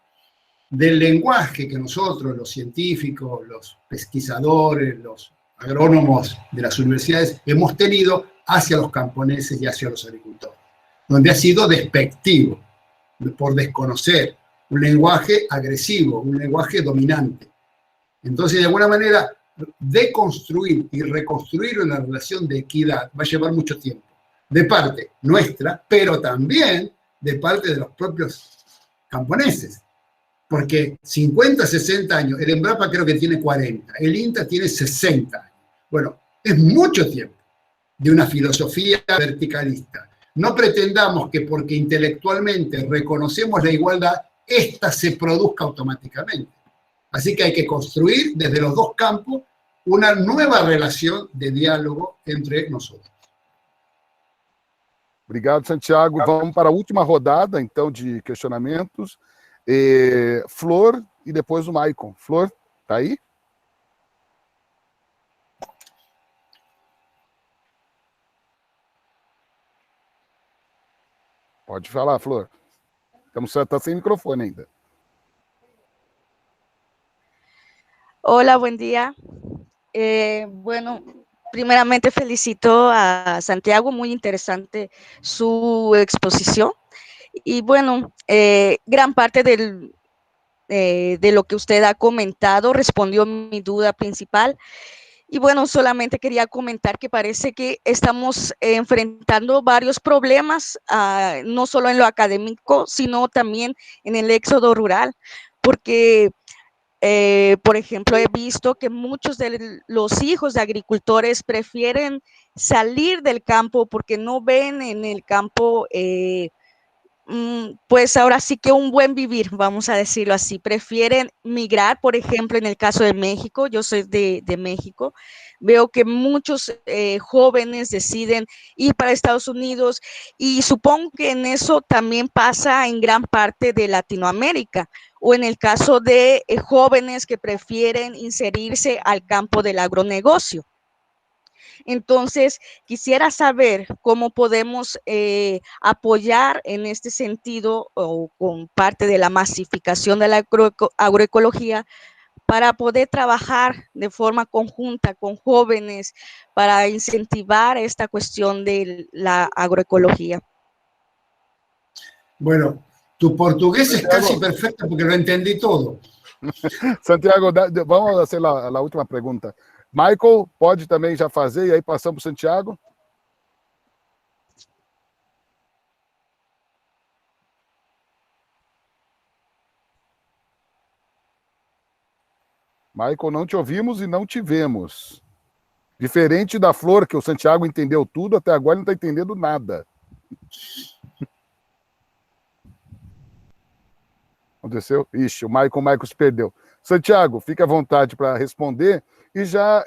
del lenguaje que nosotros, los científicos, los pesquisadores, los agrónomos de las universidades, hemos tenido hacia los camponeses y hacia los agricultores, donde ha sido despectivo, por desconocer, un lenguaje agresivo, un lenguaje dominante. Entonces, de alguna manera, deconstruir y reconstruir una relación de equidad va a llevar mucho tiempo, de parte nuestra, pero también de parte de los propios camponeses. Porque 50, 60 años, el Embrapa creo que tiene 40, el INTA tiene 60 años. Bueno, es mucho tiempo de una filosofía verticalista. No pretendamos que porque intelectualmente reconocemos la igualdad, esta se produzca automáticamente. Así que hay que construir desde los dos campos uma nova relação de diálogo entre nós. Obrigado, Santiago. Vamos para a última rodada, então, de questionamentos. Flor e depois o Maicon. Flor, tá aí? Pode falar, Flor. Está sem microfone ainda. Hola, buen día. Bueno, primeramente felicito a Santiago, muy interesante su exposición. Y bueno, gran parte de lo que usted ha comentado respondió mi duda principal. Y bueno, solamente quería comentar que parece que estamos enfrentando varios problemas, no solo en lo académico, sino también en el éxodo rural, porque por ejemplo, he visto que muchos de los hijos de agricultores prefieren salir del campo porque no ven en el campo, pues ahora sí que un buen vivir, vamos a decirlo así. Prefieren migrar, por ejemplo, en el caso de México, yo soy de México, veo que muchos jóvenes deciden ir para Estados Unidos y supongo que en eso también pasa en gran parte de Latinoamérica, o en el caso de jóvenes que prefieren inserirse al campo del agronegocio. Entonces, quisiera saber cómo podemos apoyar en este sentido o con parte de la masificación de la agroecología para poder trabajar de forma conjunta con jóvenes para incentivar esta cuestión de la agroecología. Bueno, tu portugués es casi perfecto porque lo entendí todo. Santiago, vamos fazer a última pergunta. Michael, pode também já fazer, e aí passamos para o Santiago. Michael, não te ouvimos e não te vemos. Diferente da Flor, que o Santiago entendeu tudo, até agora ele não está entendendo nada. Aconteceu? Ixi, o Michael se perdeu. Santiago, fique à vontade para responder e já,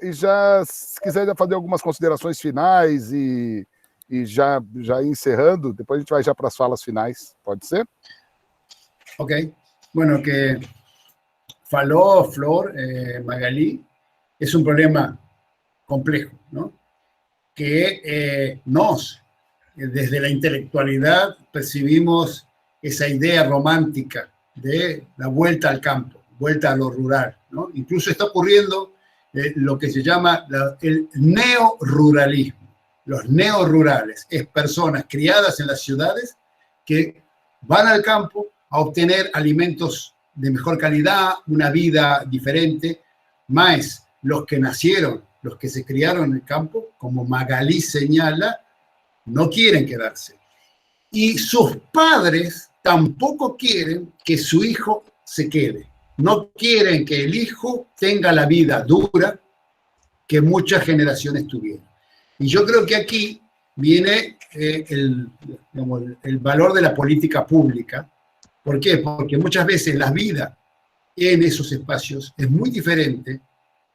se quiser já fazer algumas considerações finais e já ir encerrando, depois a gente vai já para as falas finais. Pode ser? Ok. Bueno, que faló Flor, Magalí, es un problema complejo, ¿no? Que desde la intelectualidad, percibimos esa idea romántica de la vuelta al campo, vuelta a lo rural, ¿no? Incluso está ocurriendo lo que se llama el neoruralismo. Los neorurales es personas criadas en las ciudades que van al campo a obtener alimentos de mejor calidad, una vida diferente, más los que nacieron, los que se criaron en el campo, como Magalí señala, no quieren quedarse. Y sus padres tampoco quieren que su hijo se quede. No quieren que el hijo tenga la vida dura que muchas generaciones tuvieron. Y yo creo que aquí viene el valor de la política pública. ¿Por qué? Porque muchas veces la vida en esos espacios es muy diferente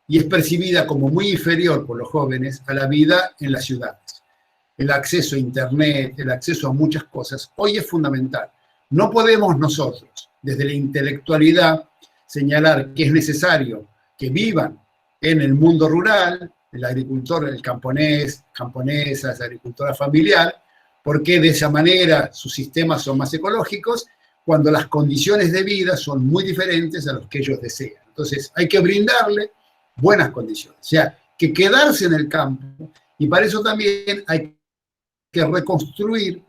y es percibida como muy inferior por los jóvenes a la vida en las ciudades. El acceso a Internet, el acceso a muchas cosas, hoy es fundamental. No podemos nosotros, desde la intelectualidad, señalar que es necesario que vivan en el mundo rural, el agricultor, el camponés, camponesa, esa agricultora familiar, porque de esa manera sus sistemas son más ecológicos, cuando las condiciones de vida son muy diferentes a los que ellos desean. Entonces, hay que brindarle buenas condiciones, o sea, que quedarse en el campo, y para eso también hay que reconstruir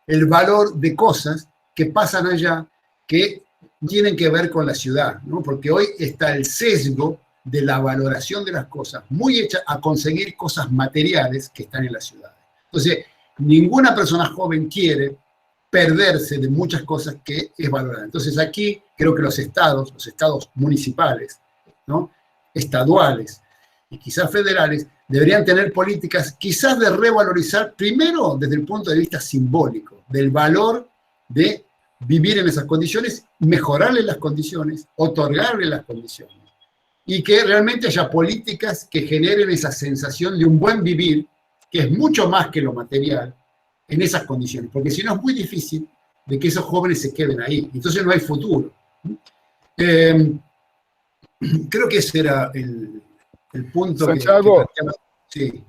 el valor de cosas que pasan allá, que tienen que ver con la ciudad, ¿no? Porque hoy está el sesgo de la valoración de las cosas, muy hecha a conseguir cosas materiales que están en la ciudad. Entonces, ninguna persona joven quiere perderse de muchas cosas que es valorada. Entonces, aquí creo que los estados municipales, ¿no?, estaduales y quizás federales, deberían tener políticas quizás de revalorizar, primero desde el punto de vista simbólico, del valor de vivir en esas condiciones, mejorarle las condiciones, otorgarle las condiciones, y que realmente haya políticas que generen esa sensación de un buen vivir, que es mucho más que lo material, en esas condiciones, porque si no es muy difícil de que esos jóvenes se queden ahí, entonces no hay futuro. Creo que esse era o ponto. Santiago, sim.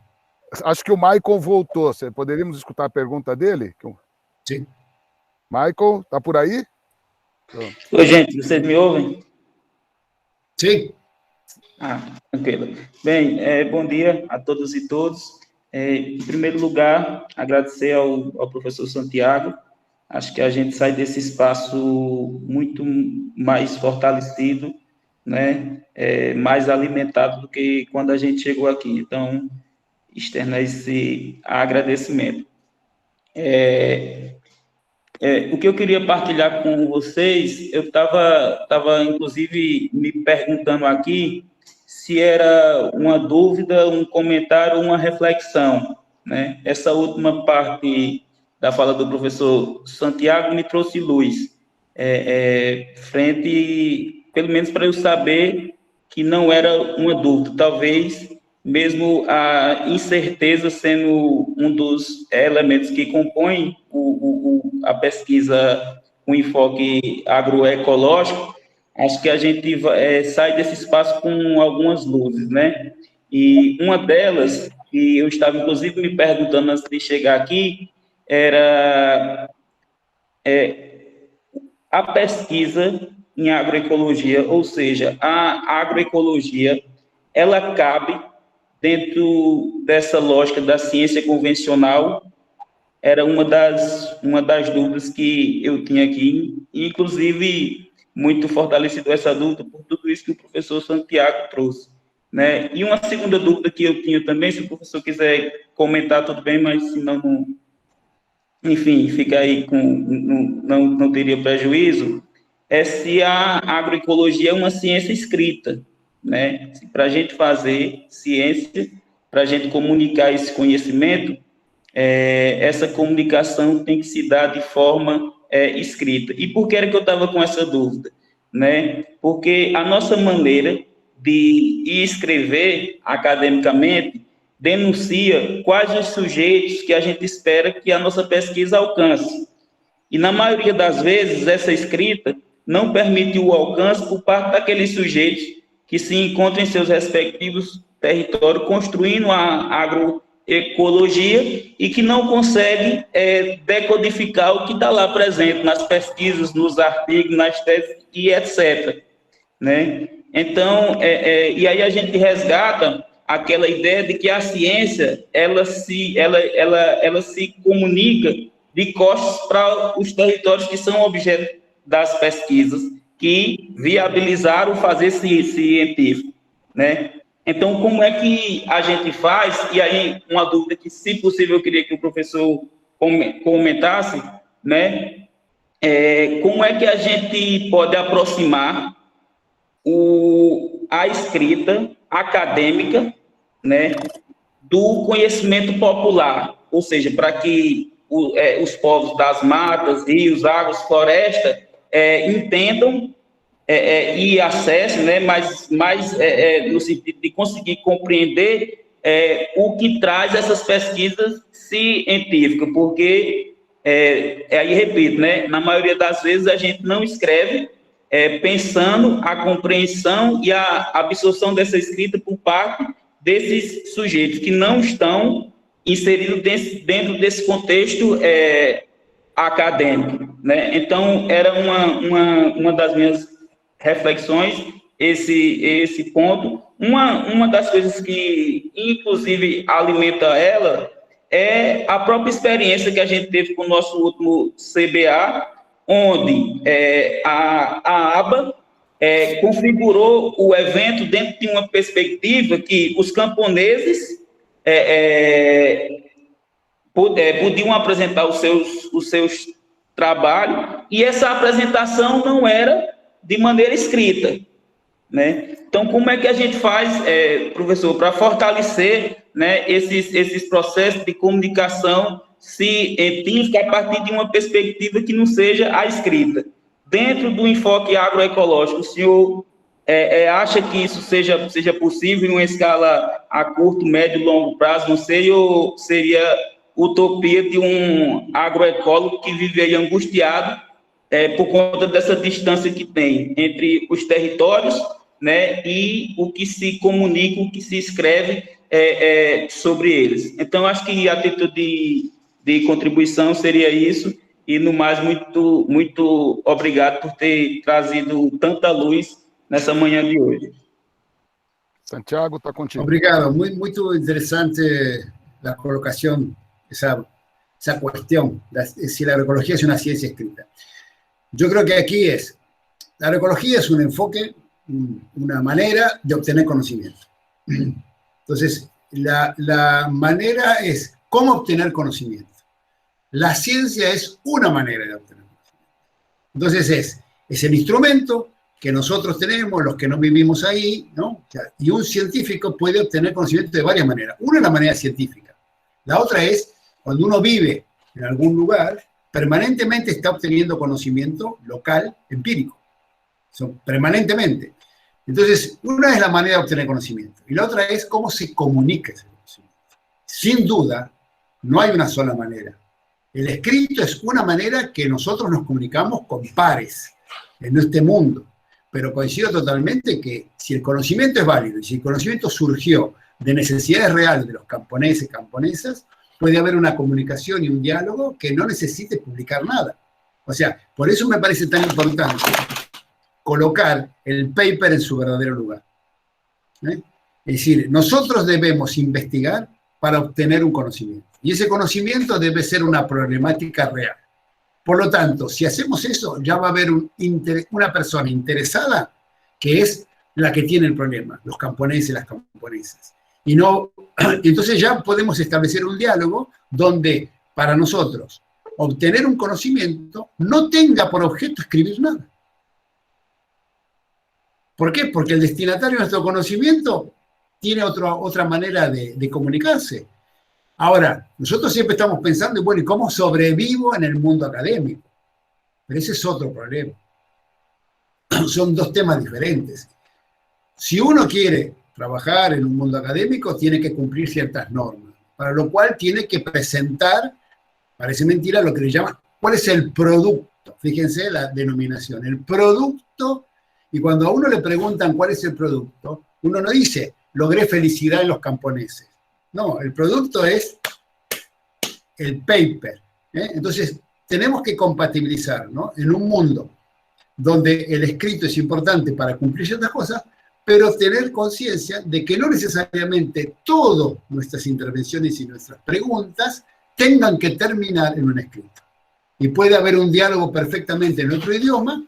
Acho que o Michael voltou. Poderíamos escutar a pergunta dele? Sim. Michael, tá por aí? Oi, gente, vocês me ouvem? Sim. Tranquilo. Bem, bom dia a todos e todos. Em primeiro lugar, agradecer ao professor Santiago. Acho que a gente sai desse espaço muito mais fortalecido, né, mais alimentado do que quando a gente chegou aqui. Então, externar esse agradecimento. O que eu queria partilhar com vocês, eu estava inclusive me perguntando aqui se era uma dúvida, um comentário, uma reflexão, né? Essa última parte da fala do professor Santiago me trouxe luz, frente, pelo menos para eu saber que não era uma dúvida, talvez mesmo a incerteza sendo um dos elementos que compõem a pesquisa com enfoque agroecológico. Acho que a gente sai desse espaço com algumas luzes, né? E uma delas, que eu estava inclusive me perguntando antes de chegar aqui, era a pesquisa em agroecologia, ou seja, a agroecologia, ela cabe dentro dessa lógica da ciência convencional. Era uma das dúvidas que eu tinha aqui, inclusive muito fortalecido essa dúvida por tudo isso que o professor Santiago trouxe, né? E uma segunda dúvida que eu tinha também, se o professor quiser comentar, tudo bem, mas se não, enfim, fica aí não teria prejuízo, é se a agroecologia é uma ciência escrita, né? Para a gente fazer ciência, para a gente comunicar esse conhecimento, essa comunicação tem que se dar de forma escrita. E por que era que eu estava com essa dúvida? Né? Porque a nossa maneira de escrever academicamente denuncia quais os sujeitos que a gente espera que a nossa pesquisa alcance. E, na maioria das vezes, essa escrita não permite o alcance por parte daqueles sujeitos que se encontram em seus respectivos territórios, construindo a agroecologia e que não conseguem decodificar o que está lá presente nas pesquisas, nos artigos, nas teses e etc. Né? Então, e aí a gente resgata aquela ideia de que a ciência ela se comunica de costas para os territórios que são objeto das pesquisas, que viabilizaram o fazer científico, né? Então, como é que a gente faz? E aí, uma dúvida que, se possível, eu queria que o professor comentasse, né? Como é que a gente pode aproximar a escrita acadêmica, né, do conhecimento popular, ou seja, para que os povos das matas, rios, águas, floresta, entendam e acessem, né, mas no sentido de conseguir compreender o que traz essas pesquisas científicas, porque, aí repito, né, na maioria das vezes a gente não escreve pensando a compreensão e a absorção dessa escrita por parte desses sujeitos que não estão inseridos dentro desse contexto acadêmico, né? Então, era uma das minhas reflexões, esse ponto. Uma das coisas que, inclusive, alimenta ela é a própria experiência que a gente teve com o nosso último CBA, onde a ABA configurou o evento dentro de uma perspectiva que os camponeses podiam apresentar os seus trabalhos, e essa apresentação não era de maneira escrita, né? Então, como é que a gente faz, professor, para fortalecer, né, esses processos de comunicação científica a partir de uma perspectiva que não seja a escrita? Dentro do enfoque agroecológico, o senhor acha que isso seja possível em uma escala a curto, médio e longo prazo? Não sei, ou seria utopia de um agroecólogo que viveria angustiado por conta dessa distância que tem entre os territórios, né, e o que se comunica, o que se escreve sobre eles? Então, acho que a título de contribuição seria isso, e no mais, muito, muito obrigado por ter trazido tanta luz nessa manhã de hoje. Santiago, está contigo. Obrigado, muito interesante la colocación, esa cuestión, si la agroecología es una ciencia escrita. Yo creo que aquí la agroecología es un enfoque, una manera de obtener conocimiento. Entonces, la manera es cómo obtener conocimiento. La ciencia es una manera de obtener conocimiento. Entonces, es el instrumento que nosotros tenemos, los que no vivimos ahí, ¿no? O sea, y un científico puede obtener conocimiento de varias maneras. Una es la manera científica. La otra es cuando uno vive en algún lugar, permanentemente está obteniendo conocimiento local, empírico. Permanentemente. Entonces, una es la manera de obtener conocimiento. Y la otra es cómo se comunica ese conocimiento. Sin duda, no hay una sola manera. El escrito es una manera que nosotros nos comunicamos con pares en este mundo. Pero coincido totalmente que si el conocimiento es válido y si el conocimiento surgió de necesidades reales de los camponeses y camponesas, puede haber una comunicación y un diálogo que no necesite publicar nada. O sea, por eso me parece tan importante colocar el paper en su verdadero lugar. Es decir, nosotros debemos investigar para obtener un conocimiento. Y ese conocimiento debe ser una problemática real. Por lo tanto, si hacemos eso, ya va a haber una persona interesada que es la que tiene el problema, los camponeses y las camponesas. Y entonces ya podemos establecer un diálogo donde para nosotros obtener un conocimiento no tenga por objeto escribir nada. ¿Por qué? Porque el destinatario de nuestro conocimiento tiene otra manera de comunicarse. Ahora, nosotros siempre estamos pensando, bueno, ¿y cómo sobrevivo en el mundo académico? Pero ese es otro problema. Son dos temas diferentes. Si uno quiere trabajar en un mundo académico, tiene que cumplir ciertas normas, para lo cual tiene que presentar, parece mentira, lo que le llaman, ¿cuál es el producto? Fíjense la denominación, el producto, y cuando a uno le preguntan cuál es el producto, uno no dice, logré felicidad en los camponeses. No, el producto es el paper. Entonces, tenemos que compatibilizar, ¿no? En un mundo donde el escrito es importante para cumplir ciertas cosas, pero tener conciencia de que no necesariamente todas nuestras intervenciones y nuestras preguntas tengan que terminar en un escrito. Y puede haber un diálogo perfectamente en otro idioma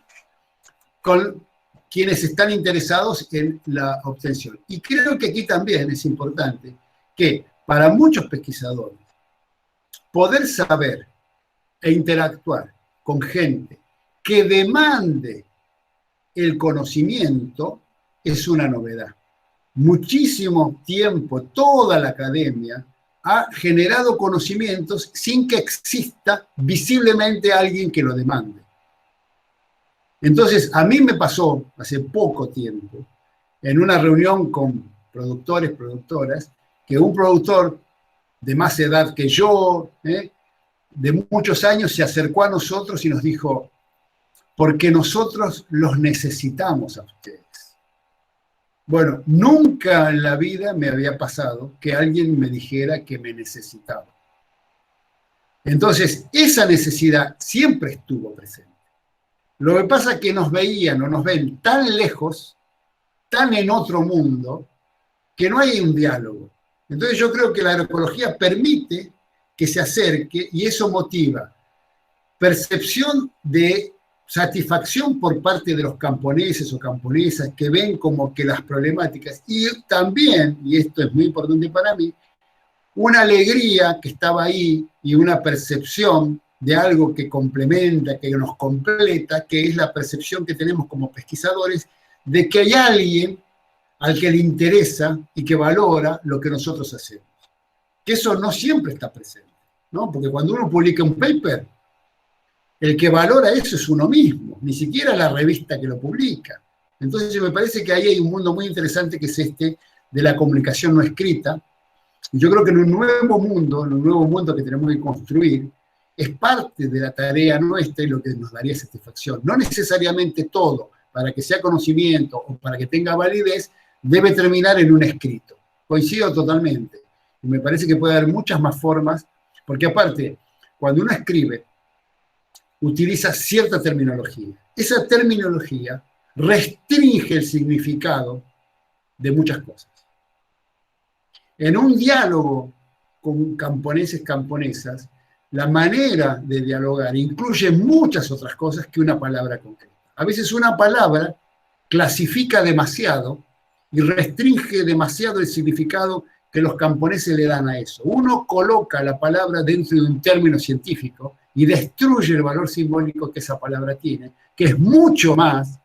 con quienes están interesados en la obtención. Y creo que aquí también es importante que para muchos pesquisadores poder saber e interactuar con gente que demande el conocimiento es una novedad. Muchísimo tiempo, toda la academia ha generado conocimientos sin que exista visiblemente alguien que lo demande. Entonces, a mí me pasó hace poco tiempo, en una reunión con productores, productoras, que un productor de más edad que yo, de muchos años, se acercó a nosotros y nos dijo, porque nosotros los necesitamos a ustedes. Bueno, nunca en la vida me había pasado que alguien me dijera que me necesitaba. Entonces, esa necesidad siempre estuvo presente. Lo que pasa es que nos veían o nos ven tan lejos, tan en otro mundo, que no hay un diálogo. Entonces yo creo que la agroecología permite que se acerque y eso motiva percepción de satisfacción por parte de los camponeses o camponesas que ven como que las problemáticas y también, y esto es muy importante para mí, una alegría que estaba ahí y una percepción de algo que complementa, que nos completa, que es la percepción que tenemos como pesquisadores de que hay alguien al que le interesa y que valora lo que nosotros hacemos. Que eso no siempre está presente, ¿no? Porque cuando uno publica un paper, el que valora eso es uno mismo, ni siquiera la revista que lo publica. Entonces me parece que ahí hay un mundo muy interesante que es este de la comunicación no escrita. Y yo creo que en un nuevo mundo que tenemos que construir, es parte de la tarea nuestra y lo que nos daría satisfacción. No necesariamente todo, para que sea conocimiento o para que tenga validez, debe terminar en un escrito. Coincido totalmente. Y me parece que puede haber muchas más formas, porque aparte, cuando uno escribe, utiliza cierta terminología. Esa terminología restringe el significado de muchas cosas. En un diálogo con camponeses, camponesas, la manera de dialogar incluye muchas otras cosas que una palabra concreta. A veces una palabra clasifica demasiado y restringe demasiado el significado que los camponeses le dan a eso. Uno coloca la palabra dentro de un término científico y destruye el valor simbólico que esa palabra tiene, que es mucho más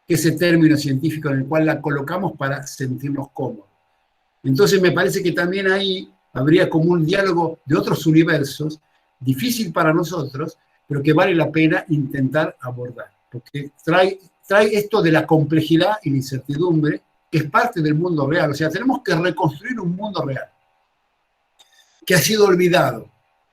que ese término científico en el cual la colocamos para sentirnos cómodos. Entonces me parece que también ahí habría como un diálogo de otros universos, difícil para nosotros, pero que vale la pena intentar abordar, porque trae esto de la complejidad y la incertidumbre, que es parte del mundo real. O sea, tenemos que reconstruir un mundo real, que ha sido olvidado,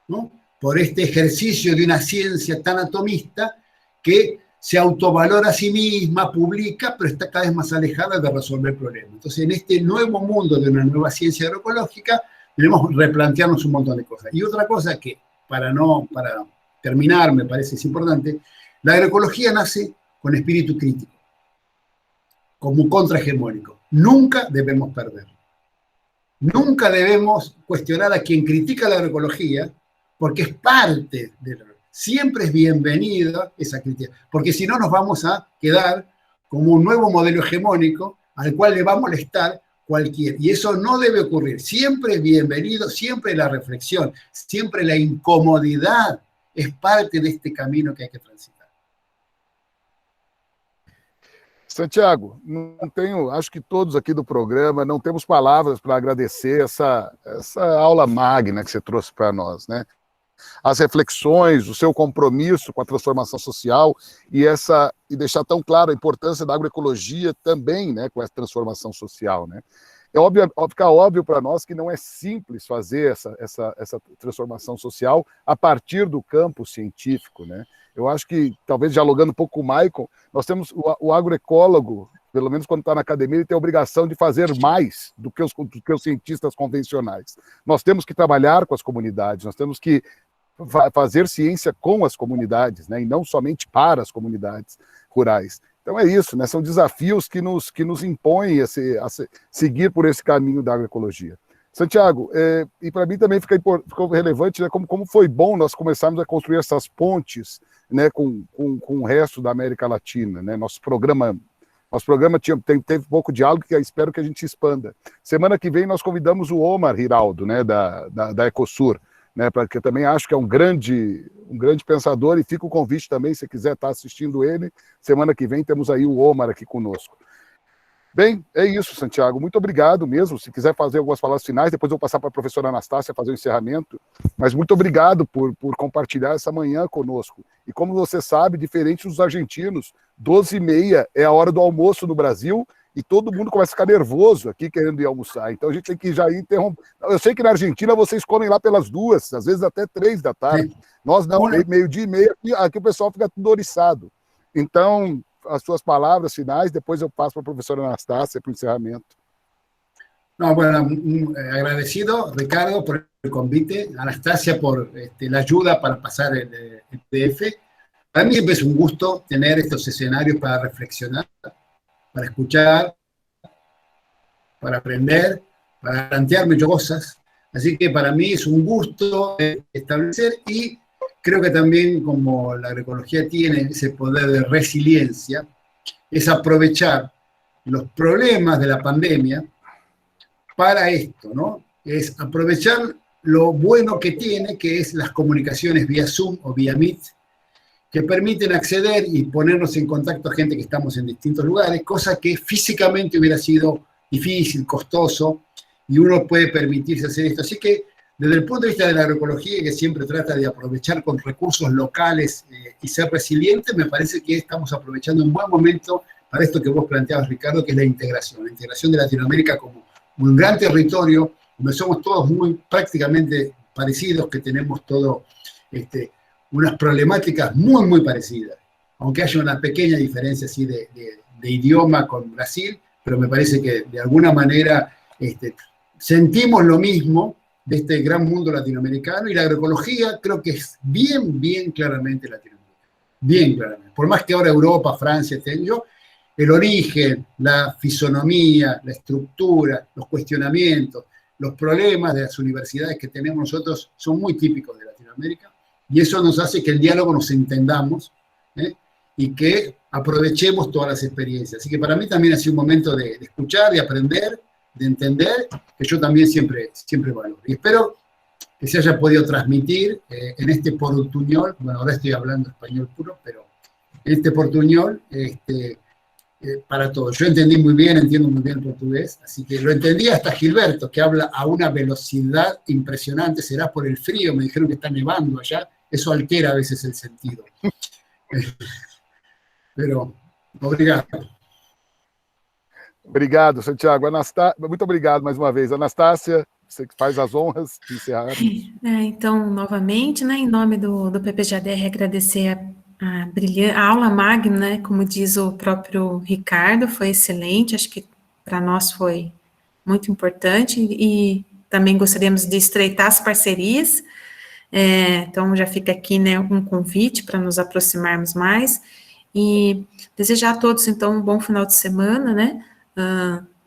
¿no? Por este ejercicio de una ciencia tan atomista que se autovalora a sí misma, publica, pero está cada vez más alejada de resolver problemas. Entonces, en este nuevo mundo de una nueva ciencia agroecológica, debemos replantearnos un montón de cosas. Y otra cosa que, para terminar, me parece es importante, la agroecología nace con espíritu crítico, como contrahegemónico. Nunca debemos perderlo. Nunca debemos cuestionar a quien critica la agroecología, porque es parte de la... Siempre es bienvenida esa crítica, porque si no nos vamos a quedar como un nuevo modelo hegemónico al cual le va a molestar cualquiera. Y eso no debe ocurrir. Siempre es bienvenido, siempre la reflexión, siempre la incomodidad es parte de este camino que hay que transitar. Santiago, não tenho, acho que todos aqui do programa não temos palavras para agradecer essa aula magna que você trouxe para nós, né? As reflexões, o seu compromisso com a transformação social e deixar tão claro a importância da agroecologia também, né, com essa transformação social, né? Fica óbvio para nós que não é simples fazer essa transformação social a partir do campo científico, né? Eu acho que, talvez dialogando um pouco com o Maicon, nós temos o agroecólogo, pelo menos quando está na academia, ele tem a obrigação de fazer mais do que os cientistas convencionais. Nós temos que trabalhar com as comunidades, nós temos que fazer ciência com as comunidades, né, e não somente para as comunidades rurais. Então é isso, né, são desafios que nos impõem a seguir por esse caminho da agroecologia. Santiago, e para mim também ficou relevante, né, como foi bom nós começarmos a construir essas pontes, né, com o resto da América Latina, né? Nosso programa teve pouco diálogo, que eu espero que a gente expanda. Semana que vem nós convidamos o Omar Giraldo, né, da Ecosur, né, porque eu também acho que é um grande pensador, e fica o convite também, se quiser estar assistindo ele, semana que vem temos aí o Omar aqui conosco. Bem, é isso, Santiago, muito obrigado mesmo. Se quiser fazer algumas palavras finais, depois eu vou passar para a professora Anastácia fazer o encerramento, mas muito obrigado por compartilhar essa manhã conosco. E como você sabe, diferente dos argentinos, 12h30 é a hora do almoço no Brasil, e todo mundo começa a ficar nervoso aqui querendo ir almoçar. Então a gente tem que já ir interromper. Eu sei que na Argentina vocês comem lá pelas 2, às vezes até 3 da tarde. Sim. Nós não, meio-dia e meia, aqui o pessoal fica tudo oriçado. Então, as suas palavras finais, depois eu passo para a professora Anastácia para o encerramento. No, bueno, agradecido, Ricardo, por el convite, Anastasia por la ayuda para pasar el PDF. Para mí siempre es un gusto tener estos escenarios para reflexionar, para escuchar, para aprender, para plantearme cosas. Así que para mí es un gusto establecer, y creo que también, como la agroecología tiene ese poder de resiliencia, es aprovechar los problemas de la pandemia para esto, ¿no? Es aprovechar lo bueno que tiene, que es las comunicaciones vía Zoom o vía Meet, que permiten acceder y ponernos en contacto a gente que estamos en distintos lugares, cosa que físicamente hubiera sido difícil, costoso, y uno puede permitirse hacer esto. Así que, desde el punto de vista de la agroecología, que siempre trata de aprovechar con recursos locales y ser resiliente, me parece que estamos aprovechando un buen momento para esto que vos planteabas, Ricardo, que es la integración de Latinoamérica como un gran territorio, donde somos todos prácticamente parecidos, que tenemos todo unas problemáticas muy, muy parecidas, aunque haya una pequeña diferencia así de idioma con Brasil, pero me parece que de alguna manera sentimos lo mismo de este gran mundo latinoamericano, y la agroecología creo que es bien claramente latinoamericana, bien claramente. Por más que ahora Europa, Francia, el origen, la fisonomía, la estructura, los cuestionamientos, los problemas de las universidades que tenemos nosotros son muy típicos de Latinoamérica, y eso nos hace que el diálogo nos entendamos, y que aprovechemos todas las experiencias. Así que para mí también ha sido un momento de escuchar, de aprender, de entender, que yo también siempre valoro. Y espero que se haya podido transmitir en este portuñol, bueno, ahora estoy hablando español puro, pero en este portuñol, para todos. Yo entiendo muy bien el portugués, así que lo entendí hasta Gilberto, que habla a una velocidad impresionante. Será por el frío, me dijeron que está nevando allá, eso altera a veces el sentido. Pero, obrigado. Obrigado, Santiago. Muito obrigado mais uma vez. Anastácia, você que faz as honras de encerrar. Então, novamente, né, em nome do PPGADR, agradecer a aula magna, né, como diz o próprio Ricardo, foi excelente, acho que para nós foi muito importante, e também gostaríamos de estreitar as parcerias, então já fica aqui, né, um convite para nos aproximarmos mais, e desejar a todos, então, um bom final de semana, né,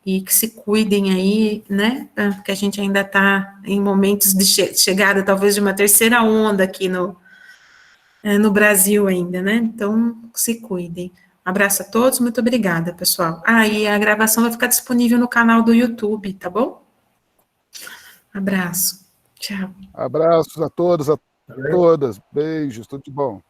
e que se cuidem aí, né, porque a gente ainda está em momentos de chegada, talvez, de uma terceira onda aqui no Brasil ainda, né, então se cuidem. Abraço a todos, muito obrigada, pessoal. E a gravação vai ficar disponível no canal do YouTube, tá bom? Abraço, tchau. Abraços a todos, a todas, beijos, tudo de bom.